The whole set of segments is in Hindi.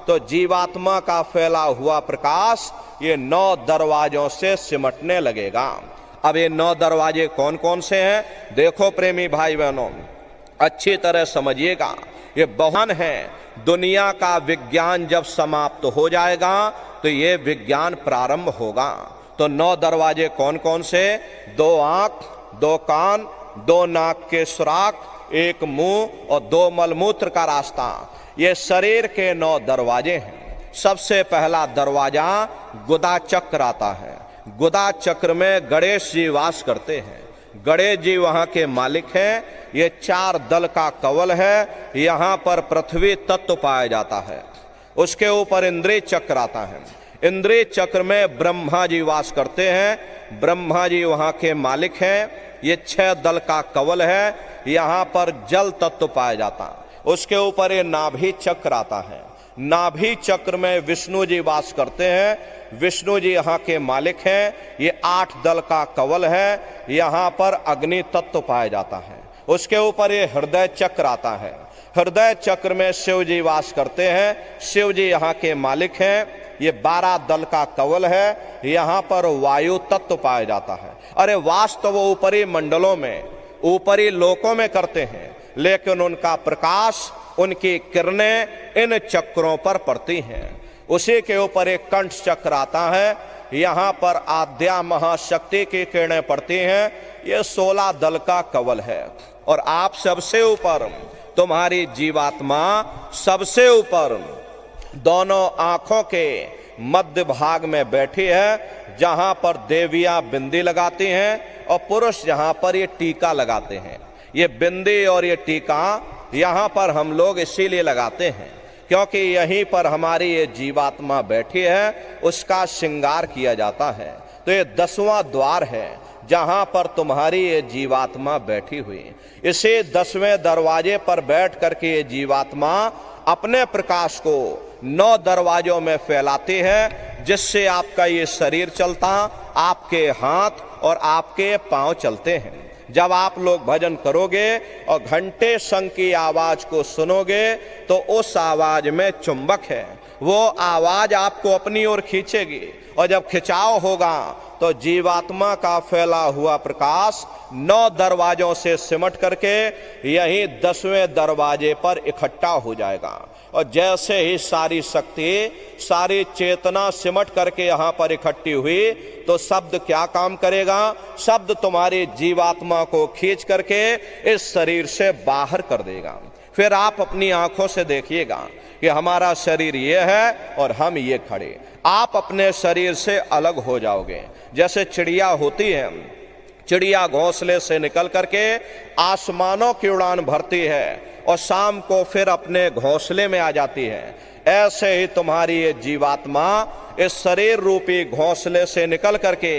तो जीवात्मा का फैला हुआ प्रकाश ये 9 दरवाजों से सिमटने लगेगा। अब ये 9 दरवाजे कौन कौन से हैं? देखो प्रेमी भाई बहनों, अच्छी तरह समझिएगा। ये बहुन है। दुनिया का विज्ञान जब समाप्त हो जाएगा तो ये विज्ञान प्रारंभ होगा। तो 9 दरवाजे कौन कौन से? 2 आंख, 2 कान, 2 नाक के सुराख, 1 मुंह और 2 मलमूत्र का रास्ता। ये शरीर के 9 दरवाजे हैं। सबसे पहला दरवाजा गुदा चक्र आता है। गुदा चक्र में गणेश जी वास करते हैं। गणेश जी वहां के मालिक हैं। ये 4 दल का कवल है। यहाँ पर पृथ्वी तत्व पाया जाता है। उसके ऊपर इंद्रिय चक्र आता है। इंद्रिय चक्र में ब्रह्मा जी वास करते हैं। ब्रह्मा जी वहां के मालिक हैं। ये 6 दल का कवल है। यहाँ पर जल तत्व पाया जाता है। उसके ऊपर ये नाभि चक्र आता है। नाभि चक्र में विष्णु जी वास करते हैं। विष्णु जी यहाँ के मालिक हैं। ये 8 दल का कवल है। यहाँ पर अग्नि तत्व पाया जाता है। उसके ऊपर ये हृदय चक्र आता है। हृदय चक्र में शिव जी वास करते हैं। शिव जी यहाँ के मालिक हैं। ये 12 दल का कवल है। यहाँ पर वायु तत्व पाया जाता है। अरे वास तो वो ऊपरी मंडलों में, ऊपरी लोकों में करते हैं, लेकिन उनका प्रकाश, उनकी किरणें इन चक्रों पर पड़ती हैं। उसी के ऊपर एक कंठ चक्र आता है। यहाँ पर आद्या महाशक्ति की किरणें पड़ती हैं। ये 16 दल का कवल है। और आप सबसे ऊपर, तुम्हारी जीवात्मा सबसे ऊपर दोनों आंखों के मध्य भाग में बैठी है, जहां पर देवियां बिंदी लगाती हैं और पुरुष जहां पर ये टीका लगाते हैं। ये बिंदी और ये टीका यहाँ पर हम लोग इसीलिए लगाते हैं क्योंकि यहीं पर हमारी ये जीवात्मा बैठी है, उसका श्रृंगार किया जाता है। तो ये 10वां द्वार है जहां पर तुम्हारी ये जीवात्मा बैठी हुई। इसी 10वें दरवाजे पर बैठ करके ये जीवात्मा अपने प्रकाश को 9 दरवाजों में फैलाती है, जिससे आपका ये शरीर चलता, आपके हाथ और आपके पांव चलते हैं। जब आप लोग भजन करोगे और घंटे शंख की आवाज को सुनोगे तो उस आवाज में चुंबक है, वो आवाज आपको अपनी ओर खींचेगी। और जब खिंचाव होगा तो जीवात्मा का फैला हुआ प्रकाश 9 दरवाजों से सिमट करके यही 10वें दरवाजे पर इकट्ठा हो जाएगा। और जैसे ही सारी शक्ति, सारी चेतना सिमट करके यहाँ पर इकट्ठी हुई तो शब्द क्या काम करेगा? शब्द तुम्हारी जीवात्मा को खींच करके इस शरीर से बाहर कर देगा। फिर आप अपनी आंखों से देखिएगा कि हमारा शरीर ये है और हम ये खड़े। आप अपने शरीर से अलग हो जाओगे। जैसे चिड़िया होती है, चिड़िया घोंसले से निकल करके आसमानों की उड़ान भरती है और शाम को फिर अपने घोंसले में आ जाती है। ऐसे ही तुम्हारी ये जीवात्मा इस शरीर रूपी घोंसले से निकल करके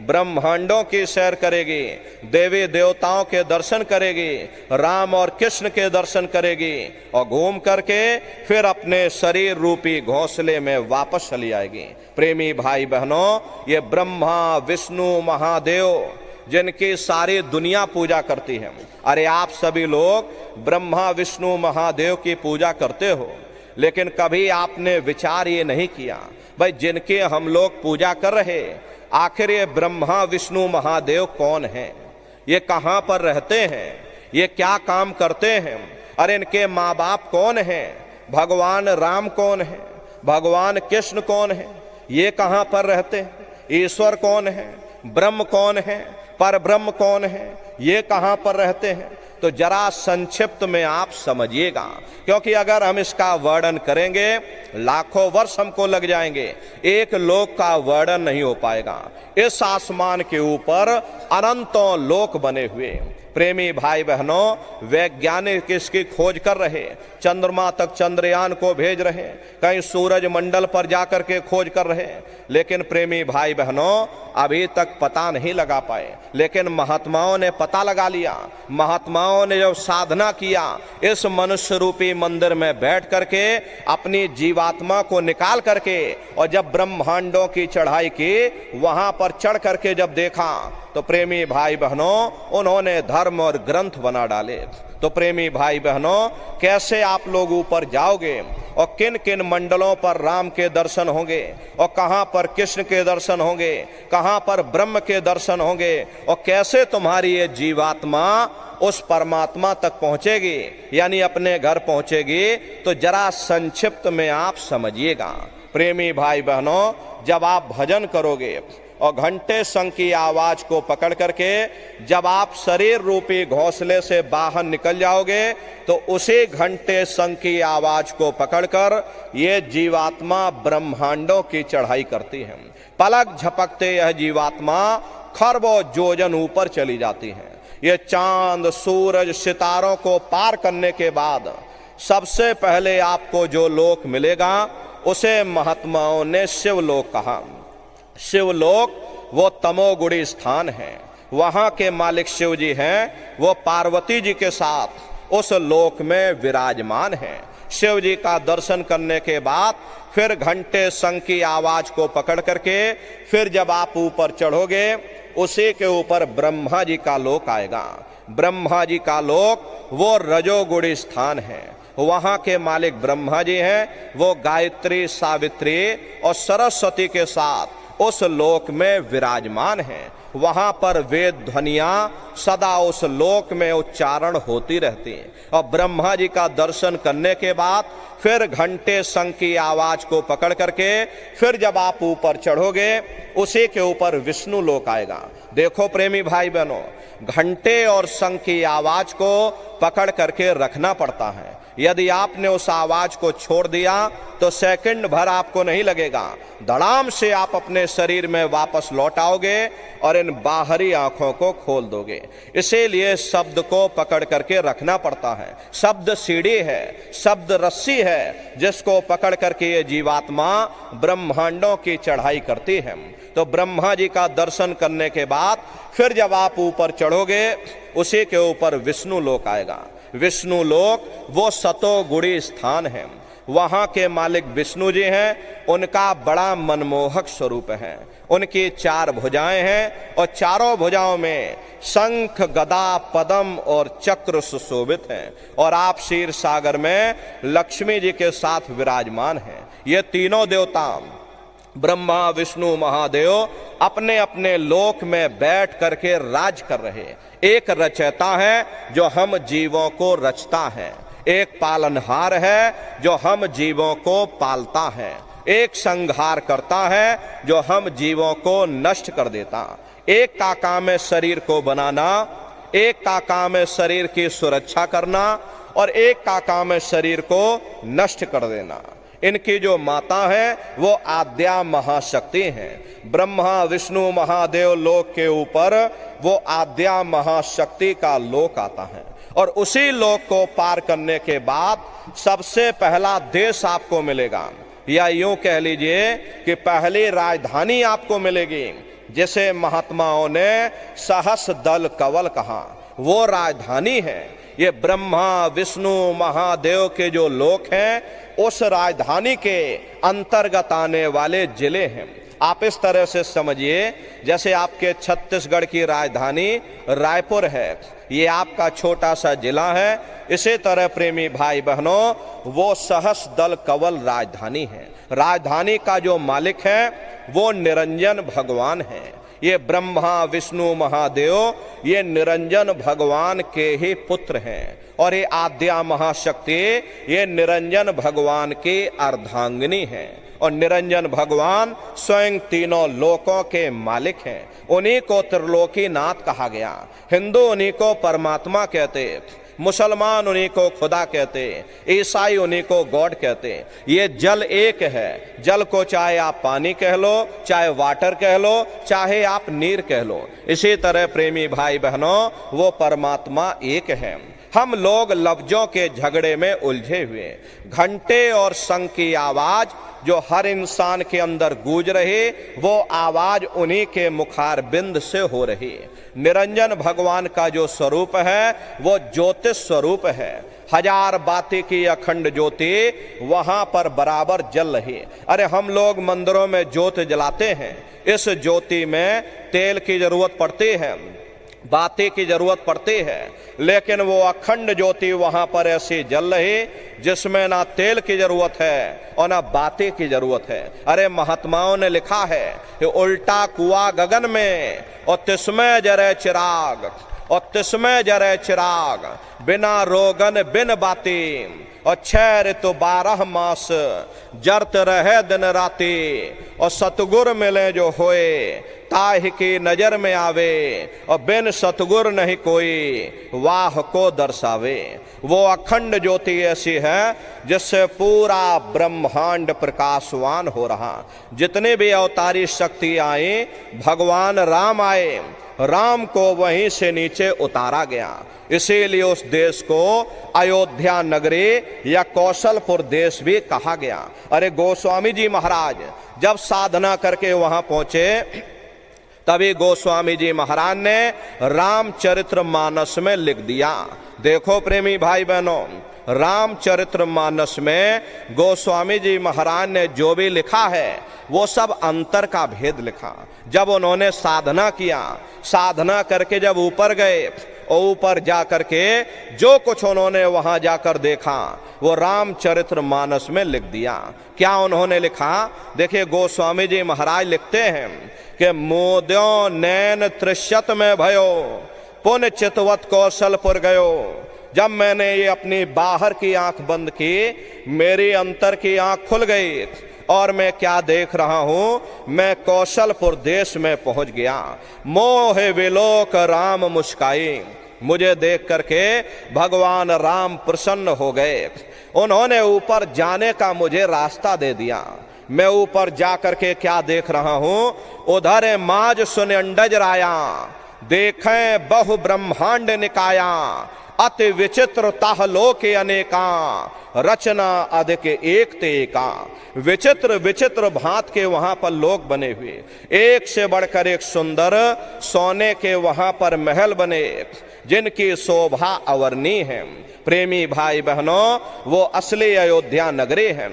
ब्रह्मांडों की सैर करेगी, देवी देवताओं के दर्शन करेगी, राम और कृष्ण के दर्शन करेगी और घूम करके फिर अपने शरीर रूपी घोंसले में वापस चली आएगी। प्रेमी भाई बहनों, ये ब्रह्मा विष्णु महादेव जिनकी सारी दुनिया पूजा करती है। अरे आप सभी लोग ब्रह्मा विष्णु महादेव की पूजा करते हो, लेकिन कभी आपने विचार ये नहीं किया भाई जिनके हम लोग पूजा कर रहे, आखिर ये ब्रह्मा विष्णु महादेव कौन हैं? ये कहाँ पर रहते हैं? ये क्या काम करते हैं? अरे इनके माँ बाप कौन हैं? भगवान राम कौन है? भगवान कृष्ण कौन है? ये कहाँ पर रहते हैं? ईश्वर कौन है? ब्रह्म कौन है? पर ब्रह्म कौन है? ये कहाँ पर रहते हैं? तो जरा संक्षिप्त में आप समझिएगा, क्योंकि अगर हम इसका वर्णन करेंगे लाखों वर्ष हमको लग जाएंगे, एक लोक का वर्णन नहीं हो पाएगा। इस आसमान के ऊपर अनंतों लोक बने हुए। प्रेमी भाई बहनों, वैज्ञानिक इसकी खोज कर रहे, चंद्रमा तक चंद्रयान को भेज रहे, कहीं सूरज मंडल पर जाकर के खोज कर रहे, लेकिन प्रेमी भाई बहनों अभी तक पता नहीं लगा पाए। लेकिन महात्माओं ने पता लगा लिया। महात्माओं ने जब साधना किया, इस मनुष्य रूपी मंदिर में बैठ करके अपनी जीवात्मा को निकाल करके और जब ब्रह्मांडों की चढ़ाई की, वहां पर चढ़ करके जब देखा तो प्रेमी भाई बहनों उन्होंने धर्म और ग्रंथ बना डाले। तो प्रेमी भाई बहनों, कैसे आप लोग ऊपर जाओगे और किन किन मंडलों पर राम के दर्शन होंगे और कहां पर कृष्ण के दर्शन होंगे, कहां पर ब्रह्म के दर्शन होंगे और कैसे तुम्हारी ये जीवात्मा उस परमात्मा तक पहुंचेगी, यानी अपने घर पहुंचेगी, तो जरा संक्षिप्त में आप समझिएगा। प्रेमी भाई बहनों, जब आप भजन करोगे और घंटे शंख की आवाज को पकड़ करके जब आप शरीर रूपी घोंसले से बाहर निकल जाओगे, तो उसी घंटे शंख की आवाज को पकड़कर ये जीवात्मा ब्रह्मांडों की चढ़ाई करती है। पलक झपकते यह जीवात्मा खरबों योजन ऊपर चली जाती है। ये चांद, सूरज, सितारों को पार करने के बाद सबसे पहले आपको जो लोक मिलेगा उसे महात्माओं ने शिवलोक कहा। शिवलोक वो तमोगुणी स्थान है। वहां के मालिक शिव जी हैं, वो पार्वती जी के साथ उस लोक में विराजमान हैं। शिव जी का दर्शन करने के बाद फिर घंटे शंख की आवाज को पकड़ करके फिर जब आप ऊपर चढ़ोगे, उसी के ऊपर ब्रह्मा जी का लोक आएगा। ब्रह्मा जी का लोक वो रजोगुणी स्थान है। वहां के मालिक ब्रह्मा जी हैं, वो गायत्री, सावित्री और सरस्वती के साथ उस लोक में विराजमान हैं। वहां पर वेद ध्वनियां सदा उस लोक में उच्चारण होती रहती हैं। और ब्रह्मा जी का दर्शन करने के बाद फिर घंटे शंख की आवाज को पकड़ करके फिर जब आप ऊपर चढ़ोगे, उसी के ऊपर विष्णु लोक आएगा। देखो प्रेमी भाई बहनों, घंटे और शंख की आवाज को पकड़ करके रखना पड़ता है। यदि आपने उस आवाज को छोड़ दिया तो सेकंड भर आपको नहीं लगेगा, धड़ाम से आप अपने शरीर में वापस लौट आओगे और इन बाहरी आंखों को खोल दोगे। इसीलिए शब्द को पकड़ करके रखना पड़ता है। शब्द सीढ़ी है, शब्द रस्सी है, जिसको पकड़ करके ये जीवात्मा ब्रह्मांडों की चढ़ाई करती है। तो ब्रह्मा जी का दर्शन करने के बाद फिर जब आप ऊपर चढ़ोगे, उसी के ऊपर विष्णु लोक आएगा। विष्णु लोक वो सतोगुणी स्थान है। वहां के मालिक विष्णु जी हैं। उनका बड़ा मनमोहक स्वरूप है। उनकी 4 भुजाएं हैं और चारों भुजाओं में शंख, गदा, पद्म और चक्र सुशोभित हैं। और आप क्षीर सागर में लक्ष्मी जी के साथ विराजमान हैं। ये तीनों देवता ब्रह्मा, विष्णु, महादेव अपने अपने लोक में बैठ करके राज कर रहे। एक रचयिता है जो हम जीवों को रचता है, एक पालनहार है जो हम जीवों को पालता है, एक संहार करता है जो हम जीवों को नष्ट कर देता। एक का काम है शरीर को बनाना, एक का काम है शरीर की सुरक्षा करना और एक का काम है शरीर को नष्ट कर देना। इनकी जो माता है वो आद्या महाशक्ति हैं। ब्रह्मा, विष्णु, महादेव लोक के ऊपर वो आद्या महाशक्ति का लोक आता है। और उसी लोक को पार करने के बाद सबसे पहला देश आपको मिलेगा, या यूं कह लीजिए कि पहली राजधानी आपको मिलेगी, जिसे महात्माओं ने सहस दल कवल कहा। वो राजधानी है। ये ब्रह्मा, विष्णु, महादेव के जो लोक हैं, उस राजधानी के अंतर्गत आने वाले जिले हैं। आप इस तरह से समझिए, जैसे आपके छत्तीसगढ़ की राजधानी रायपुर है, ये आपका छोटा सा जिला है। इसी तरह प्रेमी भाई बहनों, वो सहस दल कवल राजधानी है। राजधानी का जो मालिक है वो निरंजन भगवान है। ये ब्रह्मा, विष्णु, महादेव ये निरंजन भगवान के ही पुत्र हैं। और ये आद्या महाशक्ति ये निरंजन भगवान की अर्धांगिनी है। और निरंजन भगवान स्वयं तीनों लोकों के मालिक हैं। उन्हीं को त्रिलोकीनाथ कहा गया। हिंदू उन्हीं को परमात्मा कहते, मुसलमान उन्हीं को खुदा कहते, ईसाई उन्हीं को गॉड कहते। ये जल एक है। जल को चाहे आप पानी कह लो, चाहे वाटर कह लो, चाहे आप नीर कह लो। इसी तरह प्रेमी भाई बहनों, वो परमात्मा एक है। हम लोग लफ्जों के झगड़े में उलझे हुए। घंटे और शंख की आवाज जो हर इंसान के अंदर गूंज रही, वो आवाज उन्हीं के मुखारबिंद से हो रही। निरंजन भगवान का जो स्वरूप है वो ज्योतिष स्वरूप है। हजार बाती की अखंड ज्योति वहां पर बराबर जल रही। अरे हम लोग मंदिरों में ज्योत जलाते हैं, इस ज्योति में तेल की जरूरत पड़ती है, बाती की जरूरत पड़ती है, लेकिन वो अखंड ज्योति वहां पर ऐसी जल रही जिसमें ना तेल की जरूरत है और ना बाती की जरूरत है। अरे महात्माओं ने लिखा है कि उल्टा कुआं गगन में और तिसमें जरे चिराग, और तिसमें जरे चिराग, बिना रोगन बिन बाती, और 6 ऋतु 12 मास जरत रहे दिन राती, और सतगुर मिले जो होए ताहि की नजर में आवे, और बिन सतगुर नहीं कोई वाह को दर्शावे। वो अखंड ज्योति ऐसी है जिससे पूरा ब्रह्मांड प्रकाशवान हो रहा। जितने भी अवतारी शक्ति आई, भगवान राम आए, राम को वहीं से नीचे उतारा गया। इसीलिए उस देश को अयोध्या नगरी या कौशलपुर देश भी कहा गया। अरे गोस्वामी जी महाराज जब साधना करके वहां पहुंचे, तभी गोस्वामी जी महाराज ने रामचरितमानस में लिख दिया। देखो प्रेमी भाई बहनों, रामचरितमानस में गोस्वामी जी महाराज ने जो भी लिखा है वो सब अंतर का भेद लिखा। जब उन्होंने साधना किया, साधना करके जब ऊपर गए और ऊपर जा करके जो कुछ उन्होंने वहां जाकर देखा वो रामचरितमानस में लिख दिया। क्या उन्होंने लिखा? देखिए गोस्वामी जी महाराज लिखते हैं कि मोद्यो नैन त्रिशत में भयो, पुण्य चितवत कौशलपुर गयो। जब मैंने ये अपनी बाहर की आंख बंद की, मेरी अंतर की आंख खुल गई और मैं क्या देख रहा हूं, मैं कौशलपुर देश में पहुंच गया। मोह विलोक राम मुस्काई, मुझे देख करके भगवान राम प्रसन्न हो गए। उन्होंने ऊपर जाने का मुझे रास्ता दे दिया। मैं ऊपर जा करके क्या देख रहा हूं, उधर माज सुन अंडज राया, देखें बहु ब्रह्मांड निकाया, अति विचित्र ताह लोके अनेका, रचना अधिक एक ते एका। विचित्र विचित्र भांत के वहां पर लोक बने हुए, एक से बढ़कर एक सुंदर सोने के वहां पर महल बने जिनकी शोभा अवर्णीय है। प्रेमी भाई बहनों, वो असली अयोध्या नगरी है,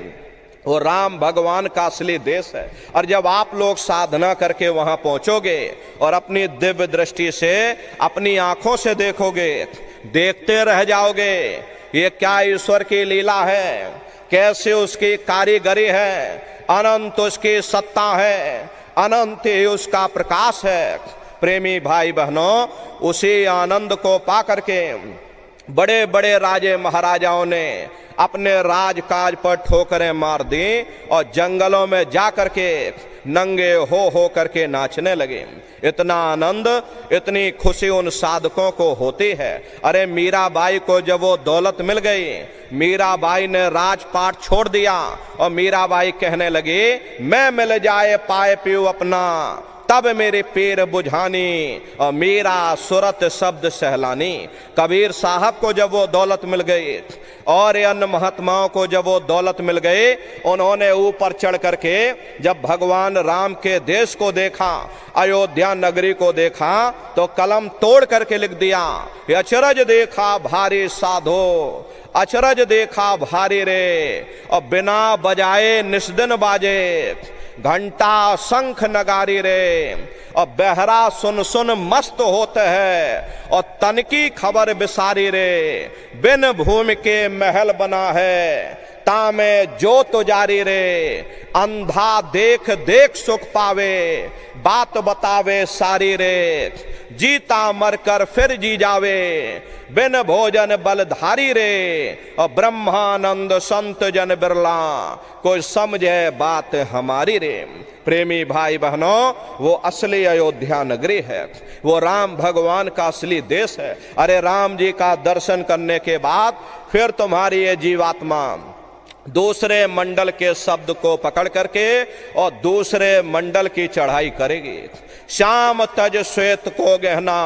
वो राम भगवान का असली देश है। और जब आप लोग साधना करके वहां पहुंचोगे और अपनी दिव्य दृष्टि से, अपनी आंखों से देखोगे, देखते रह जाओगे ये क्या ईश्वर की लीला है, कैसे उसकी कारीगरी है, अनंत उसकी सत्ता है, अनंत ही उसका प्रकाश है। प्रेमी भाई बहनों, उसी आनंद को पा करके बड़े बड़े राजे महाराजाओं ने अपने राजकाज पर ठोकरें मार दी और जंगलों में जा करके नंगे हो करके नाचने लगे। इतना आनंद, इतनी खुशी उन साधकों को होती है। अरे मीराबाई को जब वो दौलत मिल गई, मीराबाई ने राजपाट छोड़ दिया और मीराबाई कहने लगी, मैं मिल जाए पाए पीऊ अपना, तब मेरे पीर बुझानी और मेरा सुरत शब्द सहलानी। कबीर साहब को जब वो दौलत मिल गई और अन्य महात्माओं को जब वो दौलत मिल गई, उन्होंने ऊपर चढ़ करके जब भगवान राम के देश को देखा, अयोध्या नगरी को देखा, तो कलम तोड़ करके लिख दिया, अचरज देखा भारी साधो, अचरज देखा भारी रे, और बिना बजाए निस्दिन बाजे, घंटा शंख नगारी रे, और बहरा सुन सुन मस्त होते हैं, और तन की खबर बिसारी रे, बिन भूमि के महल बना है, तामे जो तो जारी रे, अंधा देख देख सुख पावे, बात बतावे सारी रे, जीता मरकर फिर जी जावे, बिन भोजन बलधारी रे, और ब्रह्मानंद संत जन बिरला, कोई समझे बात हमारी रे। प्रेमी भाई बहनों, वो असली अयोध्या नगरी है, वो राम भगवान का असली देश है। अरे राम जी का दर्शन करने के बाद फिर तुम्हारी ये जीवात्मा दूसरे मंडल के शब्द को पकड़ करके और दूसरे मंडल की चढ़ाई करेगी। श्याम तज श्वेत को गहना,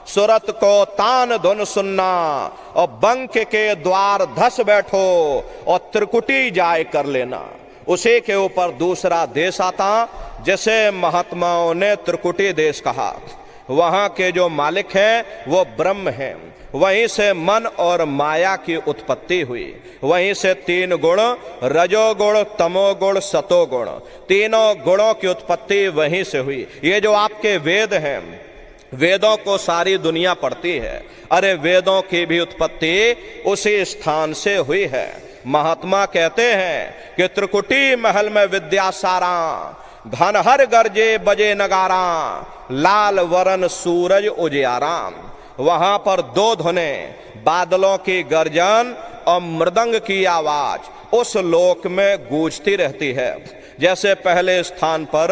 सुरत को तान धुन सुनना, और बंक के द्वार धस बैठो और त्रिकुटी जाय कर लेना। उसी के ऊपर दूसरा देश आता जिसे महात्माओं ने त्रिकुटी देश कहा। वहां के जो मालिक हैं वो ब्रह्म हैं, वहीं से मन और माया की उत्पत्ति हुई, वहीं से 3 गुण, रजोगुण, तमोगुण, सतोगुण, तीनों गुणों की उत्पत्ति वहीं से हुई। ये जो आपके वेद हैं, वेदों को सारी दुनिया पढ़ती है। अरे वेदों की भी उत्पत्ति उसी स्थान से हुई है। महात्मा कहते हैं कि त्रिकुटी महल में विद्यासारा, घनहर गरजे बजे नगारा, लाल वरन सूरज उजियारा। वहां पर दो धुने, बादलों की गर्जन और मृदंग की आवाज उस लोक में गूंजती रहती है। जैसे पहले स्थान पर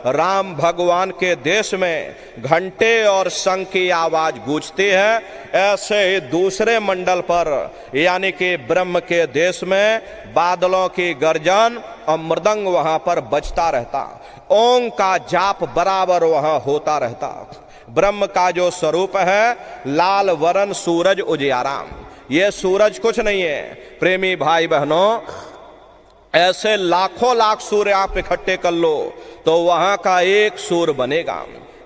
राम भगवान के देश में घंटे और शंख की आवाज गूंजती है, ऐसे ही दूसरे मंडल पर यानी कि ब्रह्म के देश में बादलों की गर्जन और मृदंग वहां पर बजता रहता। ओम का जाप बराबर वहां होता रहता। ब्रह्म का जो स्वरूप है लाल वरन सूरज उजियारा। ये सूरज कुछ नहीं है प्रेमी भाई बहनों, ऐसे लाखों लाख सूर्य आप इकट्ठे कर लो तो वहां का एक सूर्य बनेगा।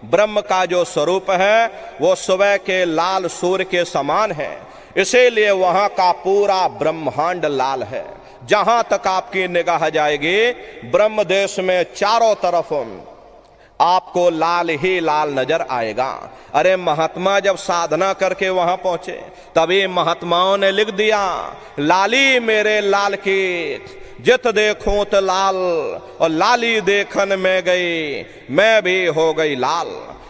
ब्रह्म का जो स्वरूप है वो सुबह के लाल सूर्य के समान है, इसीलिए वहां का पूरा ब्रह्मांड लाल है। जहां तक आपकी निगाह जाएगी ब्रह्म देश में चारों तरफ आपको लाल ही लाल नजर आएगा। अरे महात्मा जब साधना करके वहां पहुंचे तभी महात्माओं ने लिख दिया, लाली मेरे लाल की जित देखूं तो लाल, और लाली देखन में गई मैं भी हो गई लाल।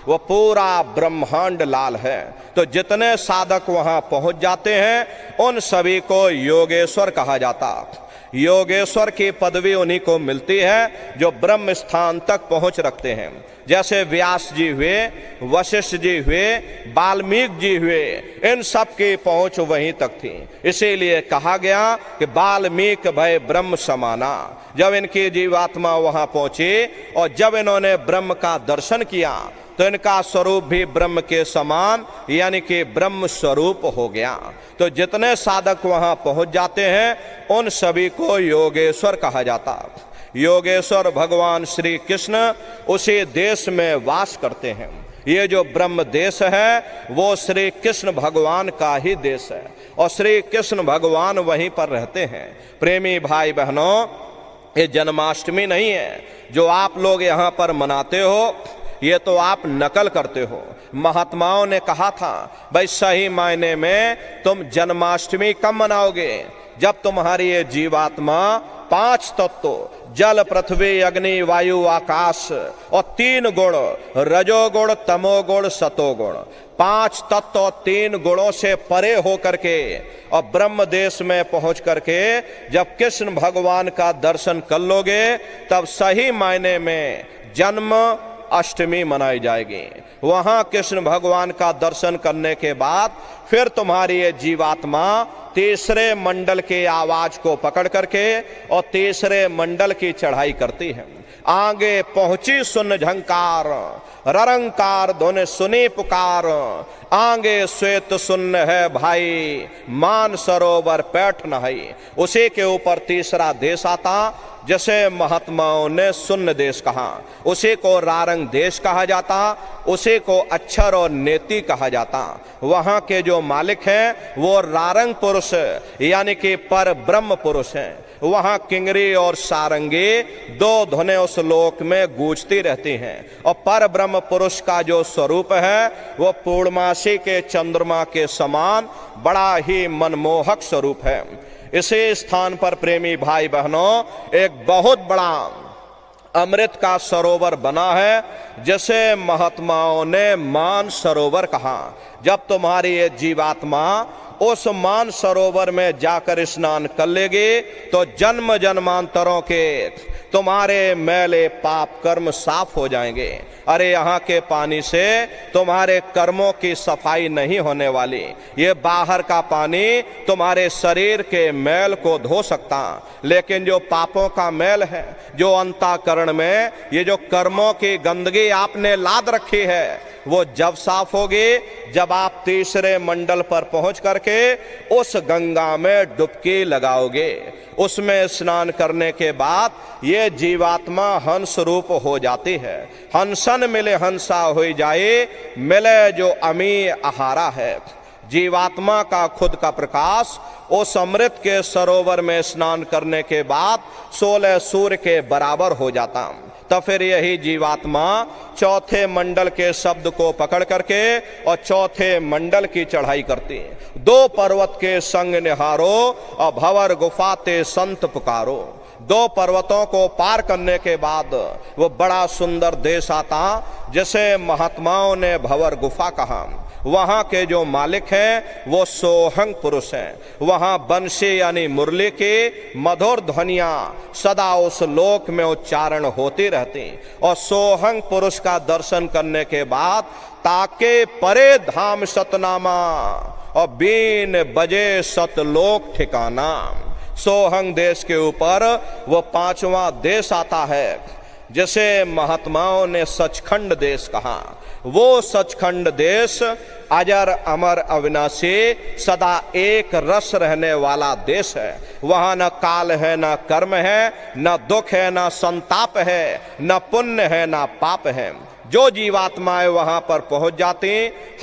वो पूरा ब्रह्मांड लाल है। तो जितने साधक वहां पहुंच जाते हैं उन सभी को योगेश्वर कहा जाता। योगेश्वर की पदवी उन्हीं को मिलती है जो ब्रह्म स्थान तक पहुंच रखते हैं। जैसे व्यास जी हुए, वशिष्ठ जी हुए, वाल्मीकि जी हुए, इन सब की पहुंच वहीं तक थी। इसीलिए कहा गया कि वाल्मीकि भय ब्रह्म समाना। जब इनकी जीवात्मा वहां पहुंची और जब इन्होंने ब्रह्म का दर्शन किया तो इनका स्वरूप भी ब्रह्म के समान यानी कि ब्रह्म स्वरूप हो गया। तो जितने साधक वहां पहुंच जाते हैं उन सभी को योगेश्वर कहा जाता। योगेश्वर भगवान श्री कृष्ण उसी देश में वास करते हैं। ये जो ब्रह्म देश है वो श्री कृष्ण भगवान का ही देश है और श्री कृष्ण भगवान वहीं पर रहते हैं। प्रेमी भाई बहनों, ये जन्माष्टमी नहीं है जो आप लोग यहाँ पर मनाते हो, ये तो आप नकल करते हो। महात्माओं ने कहा था भाई सही मायने में तुम जन्माष्टमी कब मनाओगे? जब तुम्हारी ये जीवात्मा 5 तत्व जल पृथ्वी अग्नि वायु आकाश और 3 गुण रजोगुण तमोगुण सतोगुण 5 तत्व और 3 गुणों से परे हो करके और ब्रह्म देश में पहुंच करके जब कृष्ण भगवान का दर्शन कर लोगे तब सही मायने में जन्म अष्टमी मनाई जाएगी। वहां कृष्ण भगवान का दर्शन करने के बाद फिर तुम्हारी ये जीवात्मा तीसरे मंडल के आवाज को पकड़ करके और तीसरे मंडल की चढ़ाई करती है। आगे पहुंची सुन झंकार, ररंकार धुन सुनी पुकार, आगे श्वेत सुन्न है भाई, मान सरोवर पैठ नहाई। उसी के ऊपर तीसरा देश आता जैसे महात्माओं ने सुन्न देश कहा, उसी को रारंग देश कहा जाता, उसी को अक्षर और नेति कहा जाता। वहां के जो मालिक हैं वो रारंग पुरुष यानी कि पर ब्रह्म पुरुष हैं। वहां किंगरी और सारंगी 2 धुनें उस लोक में गूंजती रहती हैं और पर ब्रह्म पुरुष का जो स्वरूप है वो पूर्णमासी के चंद्रमा के समान बड़ा ही मनमोहक स्वरूप है। इसी स्थान पर प्रेमी भाई बहनों एक बहुत बड़ा अमृत का सरोवर बना है जैसे महात्माओं ने मान सरोवर कहा। जब तुम्हारी ये जीवात्मा उस मान सरोवर में जाकर स्नान कर लेगी तो जन्म जन्मांतरों के तुम्हारे मैले पाप कर्म साफ हो जाएंगे। अरे यहाँ के पानी से तुम्हारे कर्मों की सफाई नहीं होने वाली, ये बाहर का पानी तुम्हारे शरीर के मैल को धो सकता, लेकिन जो पापों का मैल है, जो अंतःकरण में ये जो कर्मों की गंदगी आपने लाद रखी है, वो जब साफ होगी जब आप तीसरे मंडल पर पहुंच करके उस गंगा में डुबकी लगाओगे। उसमें स्नान करने के बाद ये जीवात्मा हंस रूप हो जाती है। हंसन मिले हंसा हो जाए, मिले जो अमी आहारा है। जीवात्मा का खुद का प्रकाश उस अमृत के सरोवर में स्नान करने के बाद 16 सूर्य के बराबर हो जाता। तो फिर यही जीवात्मा चौथे मंडल के शब्द को पकड़ करके और चौथे मंडल की चढ़ाई करती है। 2 पर्वत के संग निहारो और भंवर गुफा ते संत पुकारो। 2 पर्वतों को पार करने के बाद वो बड़ा सुंदर देश आता जिसे महात्माओं ने भंवर गुफा कहा। वहाँ के जो मालिक हैं वो सोहंग पुरुष हैं। वहाँ बंशी यानी मुरली की मधुर ध्वनियाँ सदा उस लोक में उच्चारण होती रहती और सोहंग पुरुष का दर्शन करने के बाद ताके परे धाम सतनामा और बीन बजे सतलोक ठिकाना। सोहंग देश के ऊपर वो 5वां देश आता है जिसे महात्माओं ने सचखंड देश कहा। वो सचखंड देश अजर अमर अविनाशी सदा एक रस रहने वाला देश है। वहाँ न काल है, न कर्म है, न दुख है, न संताप है, न पुण्य है, न पाप है। जो जीवात्माएं वहां पर पहुंच जाती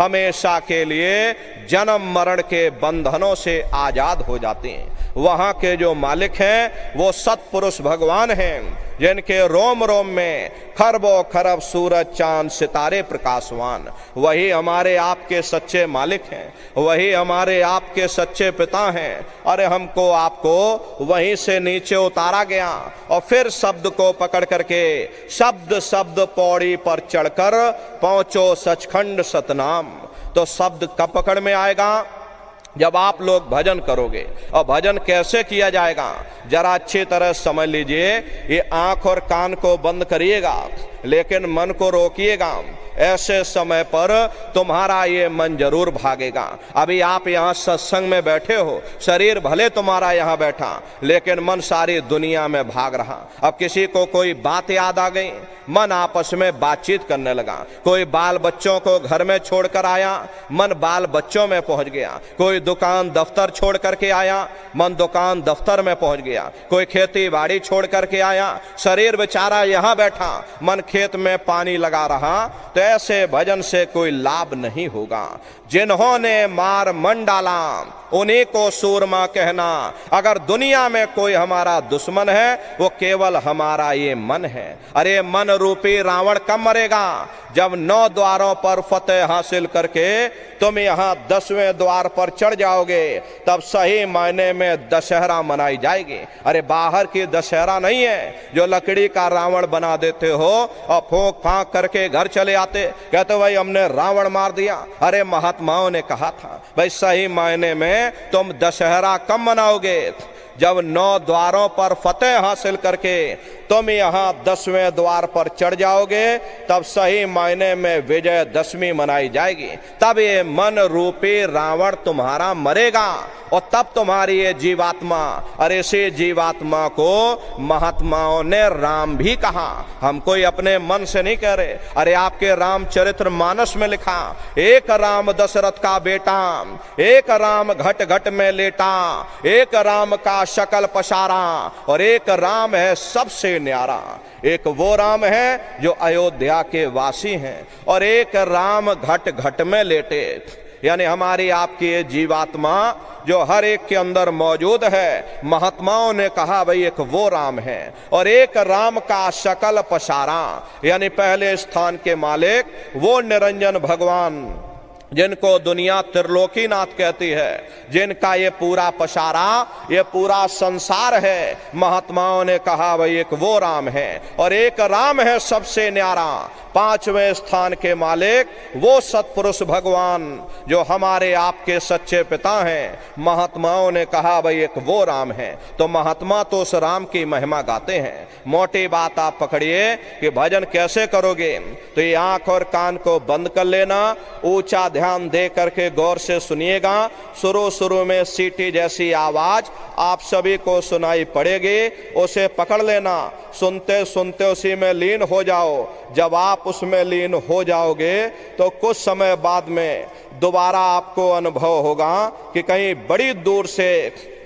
हमेशा के लिए जन्म मरण के बंधनों से आजाद हो जाती हैं। वहां के जो मालिक हैं वो सत्पुरुष भगवान हैं जिनके रोम रोम में खरबों खरब सूरज चांद सितारे प्रकाशवान। वही हमारे आपके सच्चे मालिक हैं, वही हमारे आपके सच्चे पिता हैं। अरे हमको आपको वहीं से नीचे उतारा गया और फिर शब्द को पकड़ करके शब्द शब्द पौड़ी पर चढ़कर पहुंचो सचखंड सतनाम। तो शब्द कब पकड़ में आएगा? जब आप लोग भजन करोगे। और भजन कैसे किया जाएगा जरा अच्छी तरह समझ लीजिए। ये आंख और कान को बंद करिएगा लेकिन मन को रोकिएगा। ऐसे समय पर तुम्हारा ये मन जरूर भागेगा। अभी आप यहाँ सत्संग में बैठे हो, शरीर भले तुम्हारा यहाँ बैठा लेकिन मन सारी दुनिया में भाग रहा। अब किसी को कोई बात याद आ गई, मन आपस में बातचीत करने लगा। कोई बाल बच्चों को घर में छोड़कर आया, मन बाल बच्चों में पहुंच गया। कोई दुकान दफ्तर छोड़ करके आया, मन दुकान दफ्तर में पहुंच गया। कोई खेती बाड़ी छोड़ करके आया, शरीर बेचारा यहाँ बैठा, मन खेत में पानी लगा रहा। तो ऐसे भजन से कोई लाभ नहीं होगा। जिन्होंने मार मन डाला उन्हीं को सूरमा कहना। अगर दुनिया में कोई हमारा दुश्मन है वो केवल हमारा ये मन है। अरे मन रूपी रावण कब मरेगा? जब 9 द्वारों पर फतेह हासिल करके तुम यहाँ 10वें द्वार पर चढ़ जाओगे तब सही मायने में दशहरा मनाई जाएगी। अरे बाहर की दशहरा नहीं है जो लकड़ी का रावण बना देते हो और फूंक फांक करके घर चले आते, कहते भाई हमने रावण मार दिया। अरे महात्माओं ने कहा था भाई सही मायने में तुम दशहरा कब मनाओगे? जब 9 द्वारों पर फतेह हासिल करके तुम यहाँ 10वें द्वार पर चढ़ जाओगे तब सही मायने में विजयदशमी मनाई जाएगी। तब ये मन रूपी रावण तुम्हारा मरेगा और तब तुम्हारी ये जीवात्मा, अरे इसी जीवात्मा को महात्माओं ने राम भी कहा। हम कोई अपने मन से नहीं कह रहे। अरे आपके रामचरित्र मानस में लिखा, एक राम दशरथ का बेटा, एक राम घट घट में लेटा, एक राम का शकल पसारा और एक राम है सबसे न्यारा। एक वो राम है जो अयोध्या के वासी हैं और एक राम घट घट में लेटे। यानी हमारी आपकी ये जीवात्मा जो हर एक के अंदर मौजूद है, महात्माओं ने कहा भाई एक वो राम है और एक राम का शकल पसारा। यानी पहले स्थान के मालिक वो निरंजन भगवान जिनको दुनिया त्रिलोकीनाथ कहती है, जिनका ये पूरा पसारा, ये पूरा संसार है। महात्माओं ने कहा भाई एक वो राम है और एक राम है सबसे न्यारा। 5वें स्थान के मालिक वो सत्पुरुष भगवान जो हमारे आपके सच्चे पिता हैं। महात्माओं ने कहा भाई एक वो राम है। तो महात्मा तो उस राम की महिमा गाते हैं। मोटी बात आप पकड़िए कि भजन कैसे करोगे, तो ये आंख और कान को बंद कर लेना, ऊंचा ध्यान दे करके गौर से सुनिएगा। शुरू में सीटी जैसी आवाज आप सभी को सुनाई पड़ेगी, उसे पकड़ लेना, सुनते सुनते उसी में लीन हो जाओ। जब आप उसमें लीन हो जाओगे तो कुछ समय बाद में दोबारा आपको अनुभव होगा कि कहीं बड़ी दूर से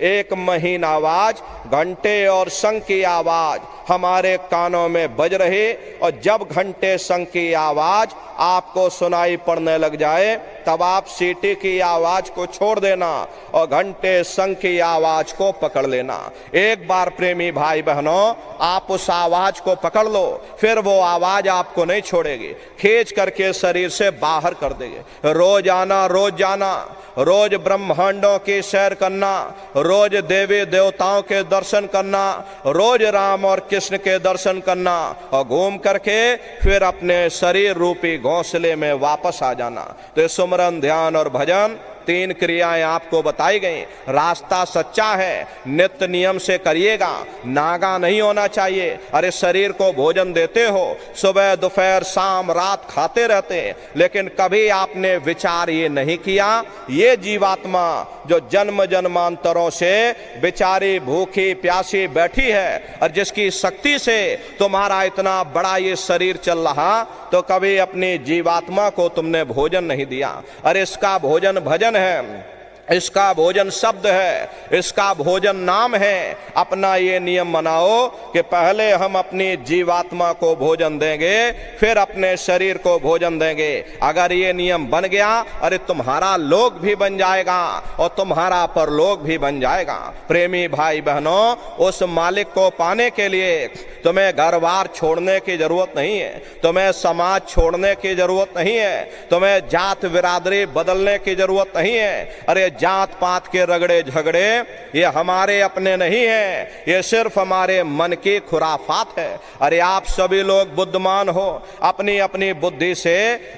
एक महीन आवाज, घंटे और शंख की आवाज हमारे कानों में बज रही, और जब घंटे शंख की आवाज आपको सुनाई पड़ने लग जाए तब आप सीटी की आवाज को छोड़ देना और घंटे शंख की आवाज को पकड़ लेना। एक बार प्रेमी भाई बहनों आप उस आवाज को पकड़ लो, फिर वो आवाज आपको नहीं छोड़ेगी, खींच करके शरीर से बाहर कर देगी। रोज आना, रोज जाना, रोज ब्रह्मांडों की सैर करना, रोज देवी देवताओं के दर्शन करना, रोज राम और कृष्ण के दर्शन करना, और घूम करके फिर अपने शरीर रूपी घोंसले में वापस आ जाना। तो सुमरन, ध्यान और भजन तीन क्रियाएं आपको बताई गई। रास्ता सच्चा है, नित्य नियम से करिएगा, नागा नहीं होना चाहिए। अरे शरीर को भोजन देते हो, सुबह दोपहर शाम रात खाते रहते, लेकिन कभी आपने विचार ये नहीं किया ये जीवात्मा जो जन्म जन्मांतरों से बेचारी भूखी प्यासी बैठी है और जिसकी शक्ति से तुम्हारा इतना बड़ा ये शरीर चल रहा, तो कभी अपनी जीवात्मा को तुमने भोजन नहीं दिया। अरे इसका भोजन भजन है, इसका भोजन शब्द है, इसका भोजन नाम है। अपना ये नियम बनाओ कि पहले हम अपनी जीवात्मा को भोजन देंगे, फिर अपने शरीर को भोजन देंगे। अगर ये नियम बन गया, अरे तुम्हारा लोक भी बन जाएगा और तुम्हारा परलोक भी बन जाएगा। प्रेमी भाई बहनों, उस मालिक को पाने के लिए तुम्हें घर बार छोड़ने की जरूरत नहीं है, तुम्हें समाज छोड़ने की जरूरत नहीं है, तुम्हें जात बिरादरी बदलने की जरूरत नहीं है। अरे जात पात के रगड़े झगड़े ये हमारे अपने नहीं है, ये सिर्फ हमारे मन की खुराफात है। अरे आप सभी लोग बुद्धिमान हो, अपनी अपनी बुद्धि से